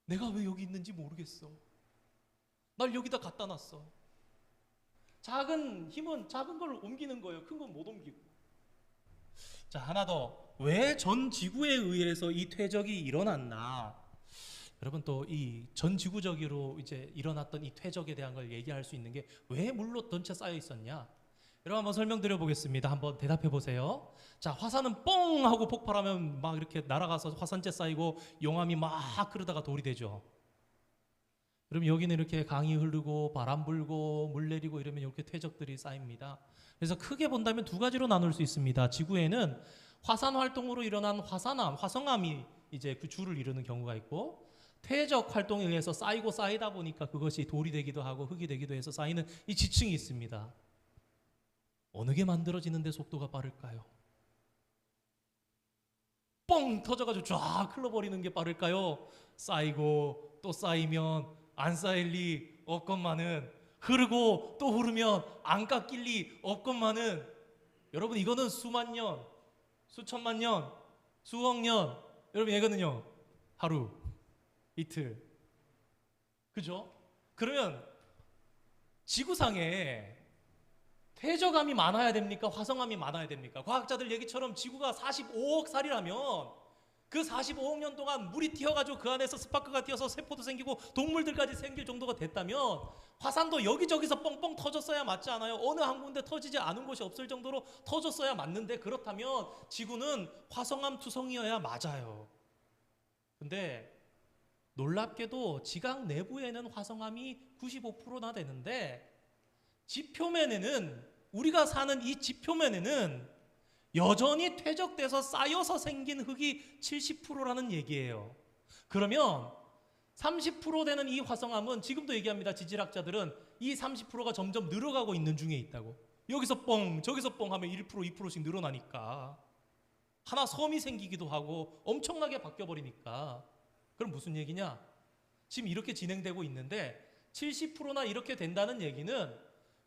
내가 왜 여기 있는지 모르겠어. 날 여기다 갖다 놨어. 작은 힘은 작은 걸 옮기는 거예요. 큰 건 못 옮기고. 자, 하나 더. 왜 전 지구에 의해서 이 퇴적이 일어났나? 여러분 또 이 전 지구적으로 이제 일어났던 이 퇴적에 대한 걸 얘기할 수 있는 게 왜 물로 전체 쌓여 있었냐? 여러분 한번 설명드려 보겠습니다. 한번 대답해 보세요. 자, 화산은 뻥 하고 폭발하면 막 이렇게 날아가서 화산재 쌓이고 용암이 막 그러다가 돌이 되죠. 그럼 여기는 이렇게 강이 흐르고 바람 불고 물 내리고 이러면 이렇게 퇴적들이 쌓입니다. 그래서 크게 본다면 두 가지로 나눌 수 있습니다. 지구에는 화산 활동으로 일어난 화성암이 이제 그 주를 이루는 경우가 있고, 퇴적 활동에 의해서 쌓이고 쌓이다 보니까 그것이 돌이 되기도 하고 흙이 되기도 해서 쌓이는 이 지층이 있습니다. 어느 게 만들어지는데 속도가 빠를까요? 뻥 터져가지고 쫙 흘러버리는 게 빠를까요? 쌓이고 또 쌓이면 안 쌓일 리 없건만은, 흐르고 또 흐르면 안 깎일 리 없건만은, 여러분 이거는 수만 년, 수천만 년, 수억 년, 여러분 이거는요 하루. 이틀. 그죠? 그러면 지구상에 퇴적암이 많아야 됩니까? 화성암이 많아야 됩니까? 과학자들 얘기처럼 지구가 45억 살이라면 그 45억 년 동안 물이 튀어가지고 그 안에서 스파크가 튀어서 세포도 생기고 동물들까지 생길 정도가 됐다면 화산도 여기저기서 뻥뻥 터졌어야 맞지 않아요? 어느 한 군데 터지지 않은 곳이 없을 정도로 터졌어야 맞는데, 그렇다면 지구는 화성암 투성이어야 맞아요. 근데 놀랍게도 지각 내부에는 화성암이 95%나 되는데 지표면에는, 우리가 사는 이 지표면에는 여전히 퇴적돼서 쌓여서 생긴 흙이 70%라는 얘기예요. 그러면 30% 되는 이 화성암은 지금도 얘기합니다. 지질학자들은 이 30%가 점점 늘어가고 있는 중에 있다고. 여기서 뻥 저기서 뻥 하면 1% 2%씩 늘어나니까 하나 섬이 생기기도 하고 엄청나게 바뀌어버리니까. 그럼 무슨 얘기냐? 지금 이렇게 진행되고 있는데 70%나 이렇게 된다는 얘기는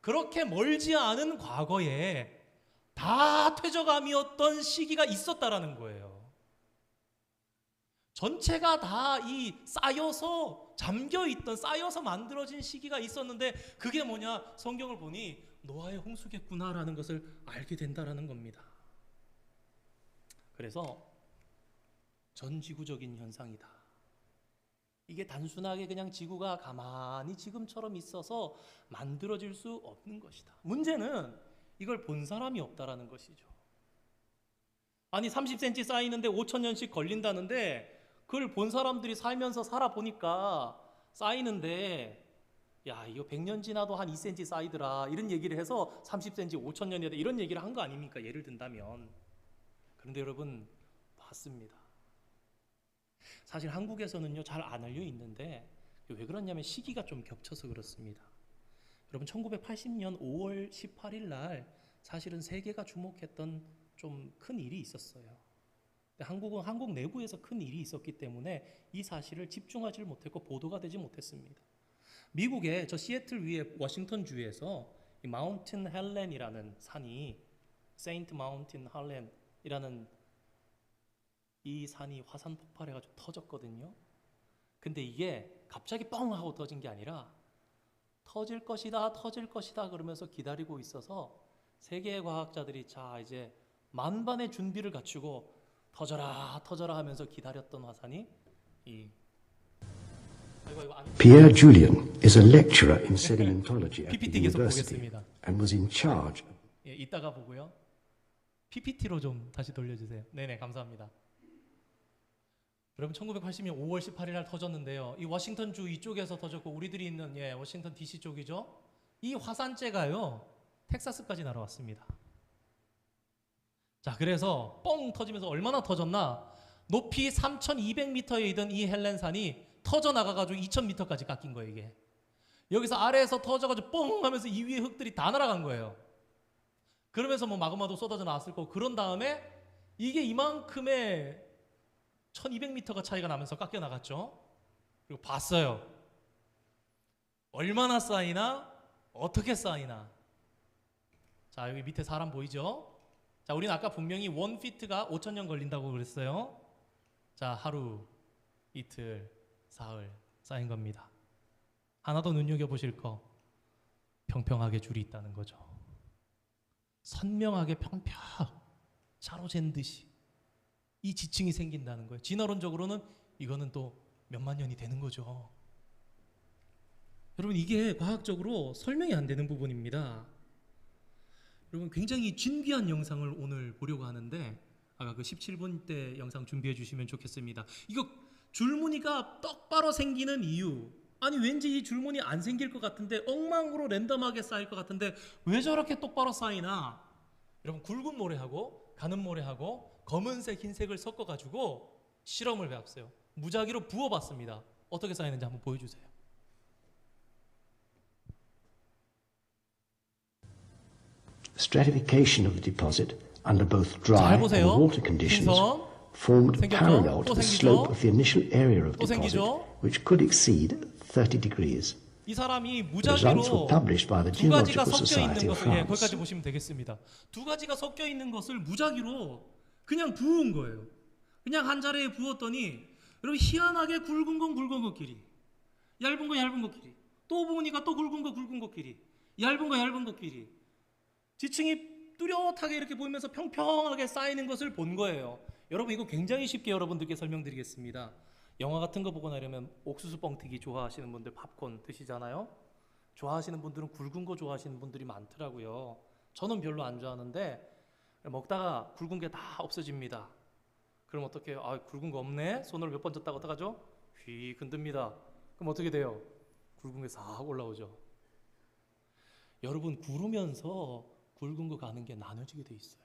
그렇게 멀지 않은 과거에 다 퇴적암이었던 시기가 있었다라는 거예요. 전체가 다 이 쌓여서 잠겨있던, 쌓여서 만들어진 시기가 있었는데 그게 뭐냐? 성경을 보니 노아의 홍수겠구나라는 것을 알게 된다라는 겁니다. 그래서 전지구적인 현상이다. 이게 단순하게 그냥 지구가 가만히 지금처럼 있어서 만들어질 수 없는 것이다. 문제는 이걸 본 사람이 없다라는 것이죠. 아니 30cm 쌓이는데 5,000년씩 걸린다는데 그걸 본 사람들이 살면서 살아보니까 쌓이는데 야 이거 100년 지나도 한 2cm 쌓이더라 이런 얘기를 해서 30cm 5,000년이다 이런 얘기를 한 거 아닙니까? 예를 든다면. 그런데 여러분 봤습니다. 사실 한국에서는요 잘 안 알려 있는데 왜 그러냐면 시기가 좀 겹쳐서 그렇습니다. 여러분 1980년 5월 18일 날 사실은 세계가 주목했던 좀 큰 일이 있었어요. 근데 한국은 한국 내부에서 큰 일이 있었기 때문에 이 사실을 집중하지 못했고 보도가 되지 못했습니다. 미국의 저 시애틀 위에 워싱턴 주에서 이 마운틴 헬렌이라는 산이 세인트 마운틴 헬렌이라는 이 산이 화산 폭발해가지고 터졌거든요. 근데 이게 갑자기 뻥 하고 터진 게 아니라 터질 것이다 그러면서 기다리고 있어서 세계의 과학자들이 자 이제 만반의 준비를 갖추고 터져라 하면서 기다렸던 화산이 이 Pierre Julien is a lecturer in sedimentology at the PPT 계속 university 보겠습니다. and was in charge. 예, 이따가 보고요. PPT로 좀 다시 돌려주세요. 네네 감사합니다. 여러분 1980년 5월 18일 날 터졌는데요. 이 워싱턴 주 이쪽에서 터졌고 우리들이 있는 워싱턴 DC 쪽이죠. 이 화산재가요 텍사스까지 날아왔습니다. 자 그래서 뻥 터지면서 얼마나 터졌나? 높이 3,200m에 있던 이 헬렌산이 터져 나가가지고 2,000m까지 깎인 거예요 이게. 여기서 아래에서 터져가지고 뻥 하면서 이 위에 흙들이 다 날아간 거예요. 그러면서 뭐 마그마도 쏟아져 나왔을 거고 그런 다음에 이게 이만큼의 1200m가 차이가 나면서 깎여 나갔죠. 그리고 봤어요. 얼마나 쌓이나 어떻게 쌓이나. 자 여기 밑에 사람 보이죠? 자 우리는 아까 분명히 1피트가 5,000년 걸린다고 그랬어요. 자 하루 이틀 사흘 쌓인 겁니다. 하나 더 눈여겨보실 거 평평하게 줄이 있다는 거죠. 선명하게 평평 자로 잰 듯이 이 지층이 생긴다는 거예요. 진화론적으로는 이거는 또 몇만 년이 되는 거죠. 여러분 이게 과학적으로 설명이 안 되는 부분입니다. 여러분 굉장히 진귀한 영상을 오늘 보려고 하는데 아까 그 17분 때 영상 준비해 주시면 좋겠습니다. 이거 줄무늬가 똑바로 생기는 이유, 아니 왠지 이 줄무늬 안 생길 것 같은데 엉망으로 랜덤하게 쌓일 것 같은데 왜 저렇게 똑바로 쌓이나? 여러분 굵은 모래하고 가는 모래하고 검은색 흰색을 섞어가지고 실험을 해봤어요. 무작위로 부어봤습니다. 어떻게 쌓이는지 한번 보여주세요. Stratification of the deposit under both 잘 dry and 보세요. water conditions 흰선 formed 생겼죠? parallel to 또 the 생기죠? slope of the initial area of 또 deposit, 생기죠? which could exceed 30 degrees. 이 사람이 The results were 무작위로 published by the 두 가지가 Geological 섞여 Society 있는 of 것을 France. 거기까지 보시면 되겠습니다. 두 가지가 섞여 있는 것을 무작위로 그냥 부은 거예요. 그냥 한 자리에 부었더니 여러분 희한하게 굵은 건 굵은 것끼리, 얇은 건 얇은 것끼리, 또 보니까 또 굵은 것끼리, 얇은 거 얇은 것끼리 지층이 뚜렷하게 이렇게 보이면서 평평하게 쌓이는 것을 본 거예요. 여러분 이거 굉장히 쉽게 여러분들께 설명드리겠습니다. 영화 같은 거 보고 나려면 옥수수 뻥튀기 좋아하시는 분들 팝콘 드시잖아요. 좋아하시는 분들은 굵은 거 좋아하시는 분들이 많더라고요. 저는 별로 안 좋아하는데 먹다가 굵은 게 다 없어집니다. 그럼 어떻게 해요? 아, 굵은 거 없네? 손으로 몇 번 졌다가 어떡하죠? 휙 흔듭니다. 그럼 어떻게 돼요? 굵은 게 싹 올라오죠. 여러분 구르면서 굵은 거 가는 게 나눠지게 돼 있어요.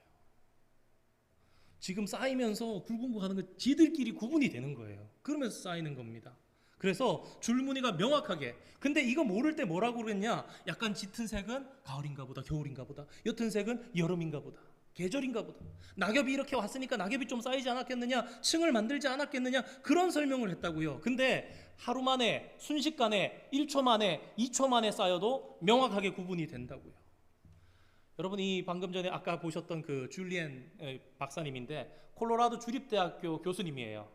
지금 쌓이면서 굵은 거 가는 거 지들끼리 구분이 되는 거예요. 그러면서 쌓이는 겁니다. 그래서 줄무늬가 명확하게. 근데 이거 모를 때 뭐라고 그랬냐? 약간 짙은 색은 가을인가 보다, 겨울인가 보다. 옅은 색은 여름인가 보다, 계절인가 보다. 낙엽이 이렇게 왔으니까 낙엽이 좀 쌓이지 않았겠느냐, 층을 만들지 않았겠느냐, 그런 설명을 했다고요. 근데 하루 만에, 순식간에, 1초 만에, 2초 만에 쌓여도 명확하게 구분이 된다고요. 여러분이 방금 전에 아까 보셨던 그 줄리엔 박사님인데 콜로라도 주립대학교 교수님이에요.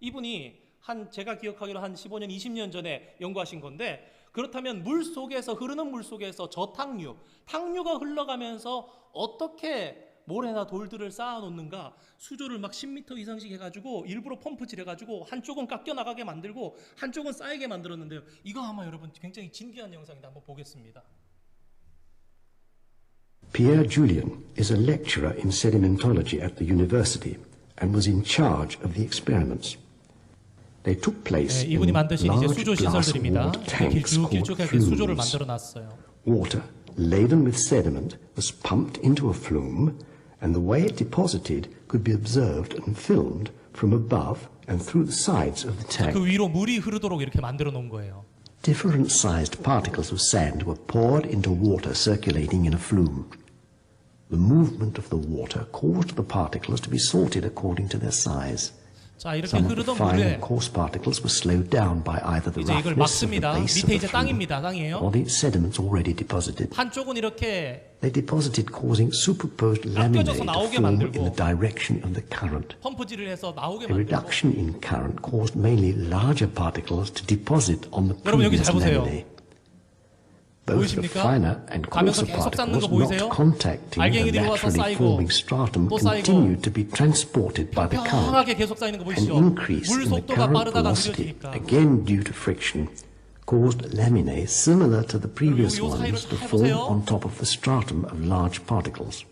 이분이 제가 기억하기로 한 15년, 20년 전에 연구하신 건데, 그렇다면 물 속에서, 흐르는 물 속에서 탕류가 흘러가면서 어떻게 모래나 돌들을 쌓아 놓는가, 수조를 막 10m 이상씩 해가지고 일부러 펌프질 해가지고 한쪽은 깎여 나가게 만들고 한쪽은 쌓이게 만들었는데요. 이거 아마 여러분 굉장히 진귀한 영상인데 한번 보겠습니다. Pierre Julien is a lecturer in sedimentology at the university and was in charge of the experiments. They took place in 이분이 만드신 이제 large 수조 glass 시설들입니다. walled tanks called 길쭉길쭉하게 수조를 flumes. 만들어 놨어요. Water laden with sediment was pumped into a flume, and the way it deposited could be observed and filmed from above and through the sides of the tank. 그 위로 물이 흐르도록 이렇게 만들어 놓은 거예요. Different sized particles of sand were poured into water circulating in a flume. The movement of the water caused the particles to be sorted according to their size. 자, 이렇게 Some of the 흐르던 fine 물에 and coarse particles were slowed down by either the 이제 이걸 roughness of the 막습니다. base of 밑에 the 이제 flume 땅입니다. 땅이에요. or the sediments already deposited. 한쪽은 이렇게 They deposited, causing superposed laminae to 나오게 form 만들고 in the direction of the current. 펌프질을 해서 나오게 A 만들고. reduction in current caused mainly larger particles to deposit on the 여러분 여기 previous 잘 보세요. laminae. Both the 보이십니까? finer and 가면서 coarser 계속 쌓는 거 particles 보이세요? not contacting the 알갱이들이 와서 naturally 쌓이고 forming stratum 또 쌓이고 continued to be transported by the current. 평평하게 계속 쌓이는 거 An 보이시죠? increase 물 in the 속도가 current 빠르다가 velocity, 느려지니까. again due to friction, caused laminae similar to the previous 요 사이를 ones to 잘 form 보세요. on top of the stratum of large particles.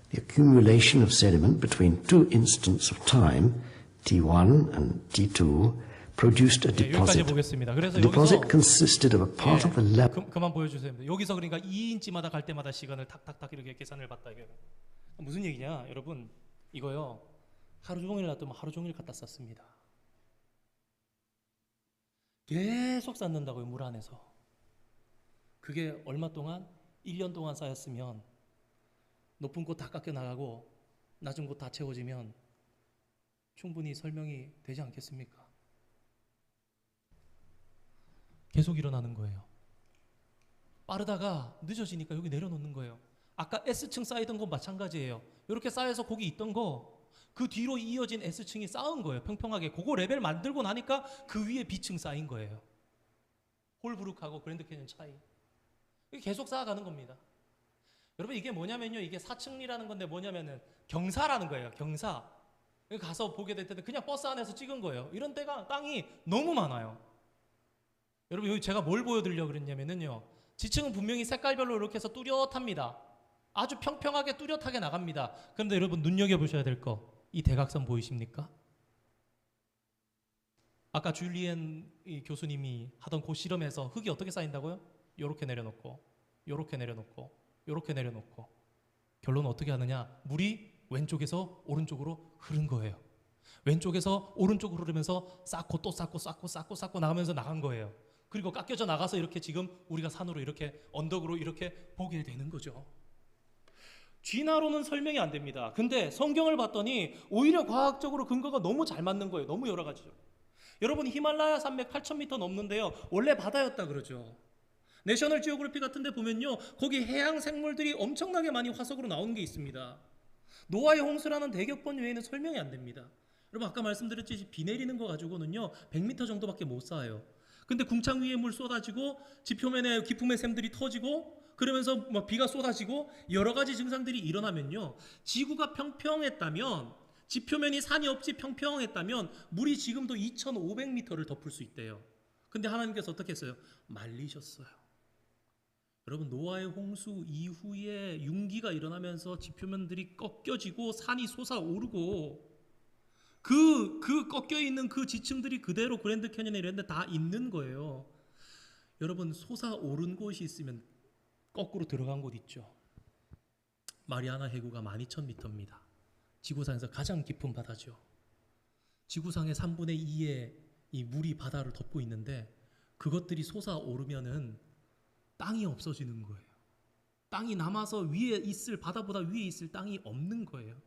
The accumulation of sediment between two instants of time, T1 and T2, produced a 여기까지 deposit. 보겠습니다. 그래서 The 여기서 deposit consisted of a part of the level. 그만 보여주세요. 여기서 그러니까 2인치마다 갈 때마다 시간을 탁탁탁 이렇게 계산을 받다 이게 무슨 얘기냐, 여러분? 이거요. 하루 종일 놔두면 하루 종일 갖다 썼습니다. 계속 쌓는다고요, 물 안에서. 그게 얼마 동안? 1년 동안 쌓였으면 높은 곳 다 깎여 나가고 낮은 곳 다 채워지면 충분히 설명이 되지 않겠습니까? 계속 일어나는 거예요. 빠르다가 늦어지니까 여기 내려놓는 거예요. 아까 S층 쌓이던 건 마찬가지예요. 이렇게 쌓여서 거기 있던 거 그 뒤로 이어진 S층이 쌓은 거예요. 평평하게. 그거 레벨 만들고 나니까 그 위에 B층 쌓인 거예요. 홀브룩하고 그랜드 캐년 차이. 이게 계속 쌓아가는 겁니다. 여러분 이게 뭐냐면요. 이게 사층리라는 건데 뭐냐면은 경사라는 거예요. 경사. 여기 가서 보게 될 때는 그냥 버스 안에서 찍은 거예요. 이런 데가 땅이 너무 많아요. 여러분 여기 제가 뭘 보여드리려고 그랬냐면요. 지층은 분명히 색깔별로 이렇게 해서 뚜렷합니다. 아주 평평하게 뚜렷하게 나갑니다. 그런데 여러분 눈여겨보셔야 될 거, 이 대각선 보이십니까? 아까 줄리엔 교수님이 하던 그 실험에서 흙이 어떻게 쌓인다고요? 요렇게 내려놓고 요렇게 내려놓고 요렇게 내려놓고 결론은 어떻게 하느냐? 물이 왼쪽에서 오른쪽으로 흐른 거예요. 왼쪽에서 오른쪽으로 흐르면서 쌓고 또 쌓고 쌓고 쌓고 쌓고 나가면서 나간 거예요. 그리고 깎여져 나가서 이렇게 지금 우리가 산으로 이렇게 언덕으로 이렇게 보게 되는 거죠. 쥐나로는 설명이 안 됩니다. 근데 성경을 봤더니 오히려 과학적으로 근거가 너무 잘 맞는 거예요. 너무 여러 가지죠. 여러분 히말라야 산맥 8,000m 넘는데요. 원래 바다였다 그러죠. 내셔널 지오그래피 같은 데 보면요. 거기 해양 생물들이 엄청나게 많이 화석으로 나오는 게 있습니다. 노아의 홍수라는 대격번 외에는 설명이 안 됩니다. 여러분 아까 말씀드렸듯이 비 내리는 거 가지고는요 100m 정도밖에 못 쌓아요. 근데 궁창 위에 물 쏟아지고 지표면에 기품의 샘들이 터지고 그러면서 막 비가 쏟아지고 여러 가지 증상들이 일어나면요 지구가 평평했다면 지표면이 산이 없이 평평했다면 물이 지금도 2500m를 덮을 수 있대요. 근데 하나님께서 어떻게 했어요? 말리셨어요. 여러분 노아의 홍수 이후에 융기가 일어나면서 지표면들이 꺾여지고 산이 솟아오르고 그 꺾여 있는 그 지층들이 그대로 그랜드 캐년에 이런 데 다 있는 거예요. 여러분 솟아오른 곳이 있으면 거꾸로 들어간 곳 있죠. 마리아나 해구가 12,000m입니다. 지구상에서 가장 깊은 바다죠. 지구상의 3분의 2의 이 물이 바다를 덮고 있는데 그것들이 솟아오르면은 땅이 없어지는 거예요. 땅이 남아서 위에 있을 바다보다 위에 있을 땅이 없는 거예요.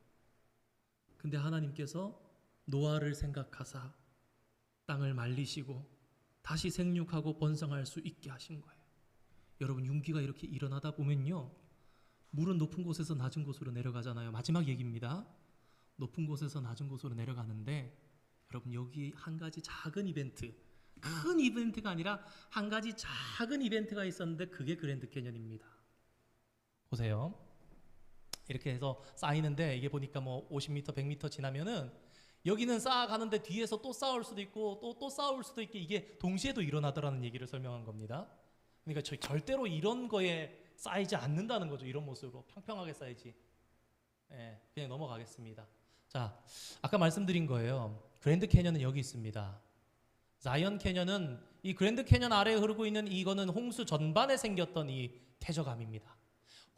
근데 하나님께서 노아를 생각하사 땅을 말리시고 다시 생육하고 번성할 수 있게 하신 거예요. 여러분 융기가 이렇게 일어나다 보면요 물은 높은 곳에서 낮은 곳으로 내려가잖아요. 마지막 얘기입니다. 높은 곳에서 낮은 곳으로 내려가는데 여러분 여기 한 가지 작은 이벤트, 큰 이벤트가 아니라 한 가지 작은 이벤트가 있었는데 그게 그랜드 캐년입니다. 보세요. 이렇게 해서 쌓이는데 이게 보니까 뭐 50m, 100m 지나면은 여기는 쌓아가는데 뒤에서 또 쌓을 수도 있고 또 쌓을 수도 있게 이게 동시에도 일어나더라는 얘기를 설명한 겁니다. 그러니까 절대로 이런 거에 쌓이지 않는다는 거죠. 이런 모습으로 평평하게 쌓이지. 그냥 넘어가겠습니다. 자, 아까 말씀드린 거예요. 그랜드 캐년은 여기 있습니다. 자이언 캐년은 이 그랜드 캐년 아래에 흐르고 있는 이거는 홍수 전반에 생겼던 이 퇴적암입니다.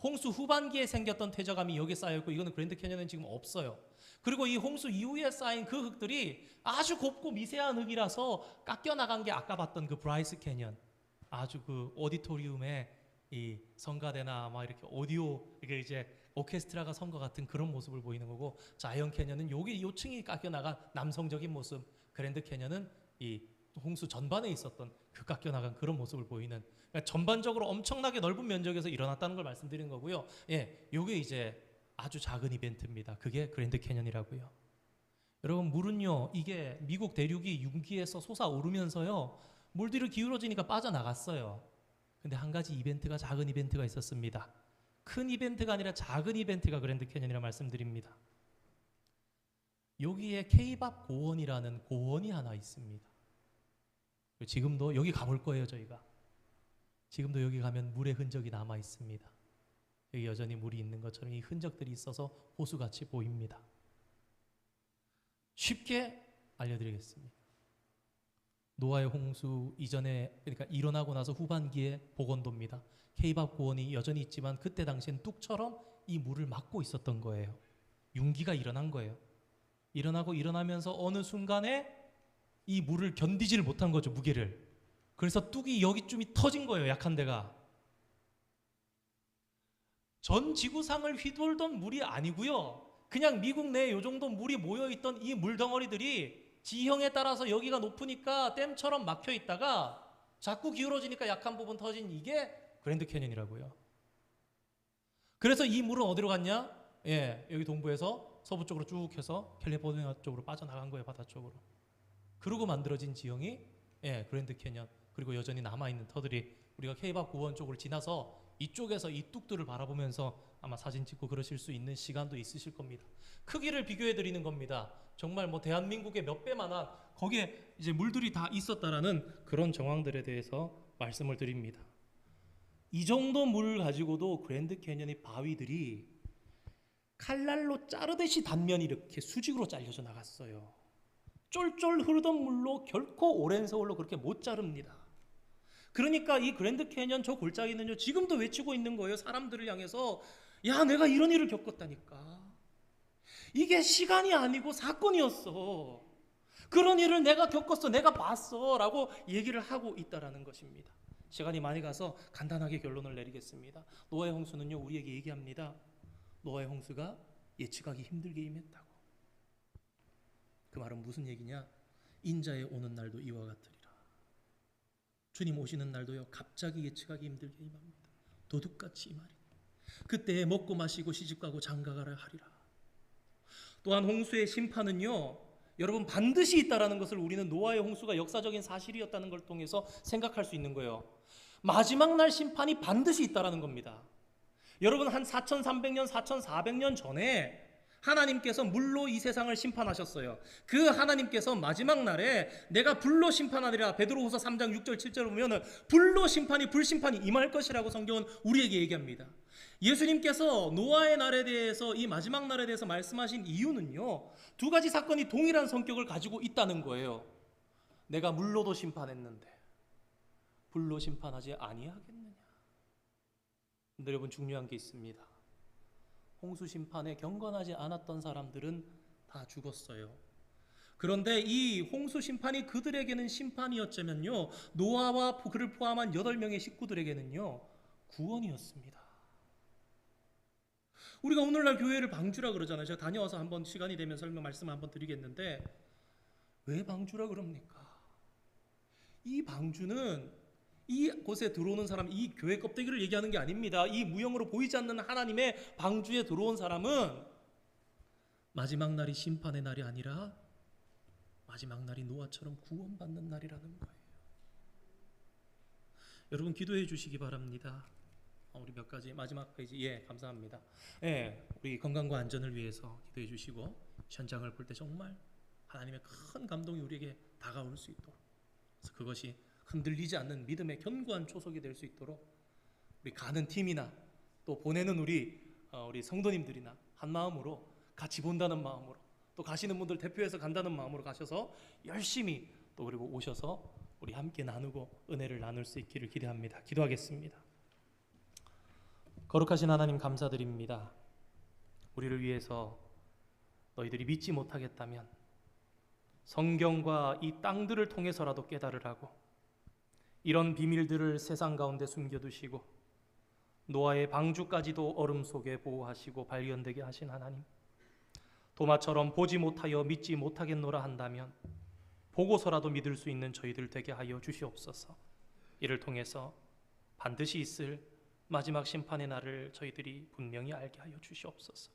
홍수 후반기에 생겼던 퇴적암이 여기에 쌓여있고 이거는 그랜드 캐년은 지금 없어요. 그리고 이 홍수 이후에 쌓인 그 흙들이 아주 곱고 미세한 흙이라서 깎여 나간 게 아까 봤던 그 브라이스 캐년, 아주 그 오디토리움에 이 성가대나 막 이렇게 오디오 이게 이제 오케스트라가 선 것 같은 그런 모습을 보이는 거고, 자이언 캐년은 여기 요층이 깎여 나간 남성적인 모습, 그랜드 캐년은 이 홍수 전반에 있었던 그 깎여 나간 그런 모습을 보이는, 그러니까 전반적으로 엄청나게 넓은 면적에서 일어났다는 걸 말씀드리는 거고요. 요게 이제 아주 작은 이벤트입니다. 그게 그랜드 캐년이라고요. 여러분 물은요 이게 미국 대륙이 융기에서 솟아오르면서요 물들이 기울어지니까 빠져나갔어요. 근데 한 가지 이벤트가, 작은 이벤트가 있었습니다. 큰 이벤트가 아니라 작은 이벤트가 그랜드 캐년이라 말씀드립니다. 여기에 케이밥 고원이라는 고원이 하나 있습니다. 지금도 여기 가볼 거예요. 저희가 지금도 여기 가면 물의 흔적이 남아 있습니다. 여기 여전히 물이 있는 것처럼 이 흔적들이 있어서 호수같이 보입니다. 쉽게 알려드리겠습니다. 노아의 홍수 이전에, 그러니까 일어나고 나서 후반기에 보건도입니다. 케이밥 고원이 여전히 있지만 그때 당시엔 뚝처럼 이 물을 막고 있었던 거예요. 융기가 일어난 거예요. 일어나면서 어느 순간에 이 물을 견디지를 못한 거죠, 무게를. 그래서 뚝이 여기쯤이 터진 거예요, 약한 데가. 전 지구상을 휘돌던 물이 아니고요. 그냥 미국 내에 요 정도 물이 모여있던 이 물덩어리들이 지형에 따라서 여기가 높으니까 댐처럼 막혀 있다가 자꾸 기울어지니까 약한 부분 터진 이게 그랜드 캐년이라고요. 그래서 이 물은 어디로 갔냐? 여기 동부에서 서부 쪽으로 쭉 해서 캘리포니아 쪽으로 빠져나간 거예요, 바다 쪽으로. 그러고 만들어진 지형이 그랜드 캐년. 그리고 여전히 남아있는 터들이 우리가 케이밥 고원 쪽을 지나서 이쪽에서 이 뚝들을 바라보면서 아마 사진 찍고 그러실 수 있는 시간도 있으실 겁니다. 크기를 비교해 드리는 겁니다. 정말 뭐 대한민국의 몇 배만한 거기에 이제 물들이 다 있었다라는 그런 정황들에 대해서 말씀을 드립니다. 이 정도 물을 가지고도 그랜드 캐년의 바위들이 칼날로 자르듯이 단면이 이렇게 수직으로 잘려져 나갔어요. 쫄쫄 흐르던 물로 결코 오랜 세월로 그렇게 못 자릅니다. 그러니까 이 그랜드 캐년 저 골짜기는요 지금도 외치고 있는 거예요. 사람들을 향해서, 야 내가 이런 일을 겪었다니까. 이게 시간이 아니고 사건이었어. 그런 일을 내가 겪었어, 내가 봤어 라고 얘기를 하고 있다라는 것입니다. 시간이 많이 가서 간단하게 결론을 내리겠습니다. 노아의 홍수는요 우리에게 얘기합니다. 노아의 홍수가 예측하기 힘들게 임했다고. 그 말은 무슨 얘기냐? 인자의 오는 날도 이와 같으리라. 주님 오시는 날도요 갑자기 예측하기 힘들게 임합니다. 도둑같이 임하리니 그때에 먹고 마시고 시집가고 장가가라 하리라. 또한 홍수의 심판은요 여러분 반드시 있다라는 것을 우리는 노아의 홍수가 역사적인 사실이었다는 걸 통해서 생각할 수 있는 거예요. 마지막 날 심판이 반드시 있다라는 겁니다. 여러분 한 4300년, 4400년 전에 하나님께서 물로 이 세상을 심판하셨어요. 그 하나님께서 마지막 날에 내가 불로 심판하리라, 베드로후서 3장 6절 7절을 보면은 불로 심판이, 불심판이 임할 것이라고 성경은 우리에게 얘기합니다. 예수님께서 노아의 날에 대해서, 이 마지막 날에 대해서 말씀하신 이유는요, 두 가지 사건이 동일한 성격을 가지고 있다는 거예요. 내가 물로도 심판했는데 불로 심판하지 아니하겠느냐. 근데 여러분 중요한 게 있습니다. 홍수 심판에 경건하지 않았던 사람들은 다 죽었어요. 그런데 이 홍수 심판이 그들에게는 심판이었자면요, 노아와 그를 포함한 8명의 식구들에게는요 구원이었습니다. 우리가 오늘날 교회를 방주라 그러잖아요. 제가 다녀와서 한번 시간이 되면 설명 말씀을 한번 드리겠는데, 왜 방주라 그럽니까? 이 방주는 이곳에 들어오는 사람, 이 교회 껍데기를 얘기하는 게 아닙니다. 이 무형으로 보이지 않는 하나님의 방주에 들어온 사람은 마지막 날이 심판의 날이 아니라 마지막 날이 노아처럼 구원받는 날이라는 거예요. 여러분 기도해 주시기 바랍니다. 우리 몇 가지 마지막 페이지, 감사합니다. 우리 건강과 안전을 위해서 기도해 주시고, 현장을 볼 때 정말 하나님의 큰 감동이 우리에게 다가올 수 있도록, 그래서 그것이 흔들리지 않는 믿음의 견고한 초석이 될 수 있도록 우리 가는 팀이나 또 보내는 우리 성도님들이나 한 마음으로 같이 본다는 마음으로, 또 가시는 분들 대표해서 간다는 마음으로 가셔서 열심히 또 그리고 오셔서 우리 함께 나누고 은혜를 나눌 수 있기를 기대합니다. 기도하겠습니다. 거룩하신 하나님 감사드립니다. 우리를 위해서 너희들이 믿지 못하겠다면 성경과 이 땅들을 통해서라도 깨달으라고 이런 비밀들을 세상 가운데 숨겨두시고 노아의 방주까지도 얼음 속에 보호하시고 발견되게 하신 하나님, 도마처럼 보지 못하여 믿지 못하겠노라 한다면 보고서라도 믿을 수 있는 저희들 되게 하여 주시옵소서. 이를 통해서 반드시 있을 마지막 심판의 날을 저희들이 분명히 알게 하여 주시옵소서.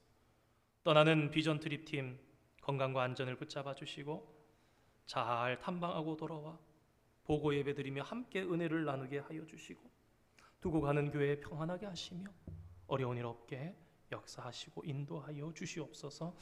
떠나는 비전 트립팀 건강과 안전을 붙잡아 주시고 잘 탐방하고 돌아와 보고 예배드리며 함께 은혜를 나누게 하여 주시고, 두고 가는 교회 평안하게 하시며 어려운 일 없게 역사하시고 인도하여 주시옵소서.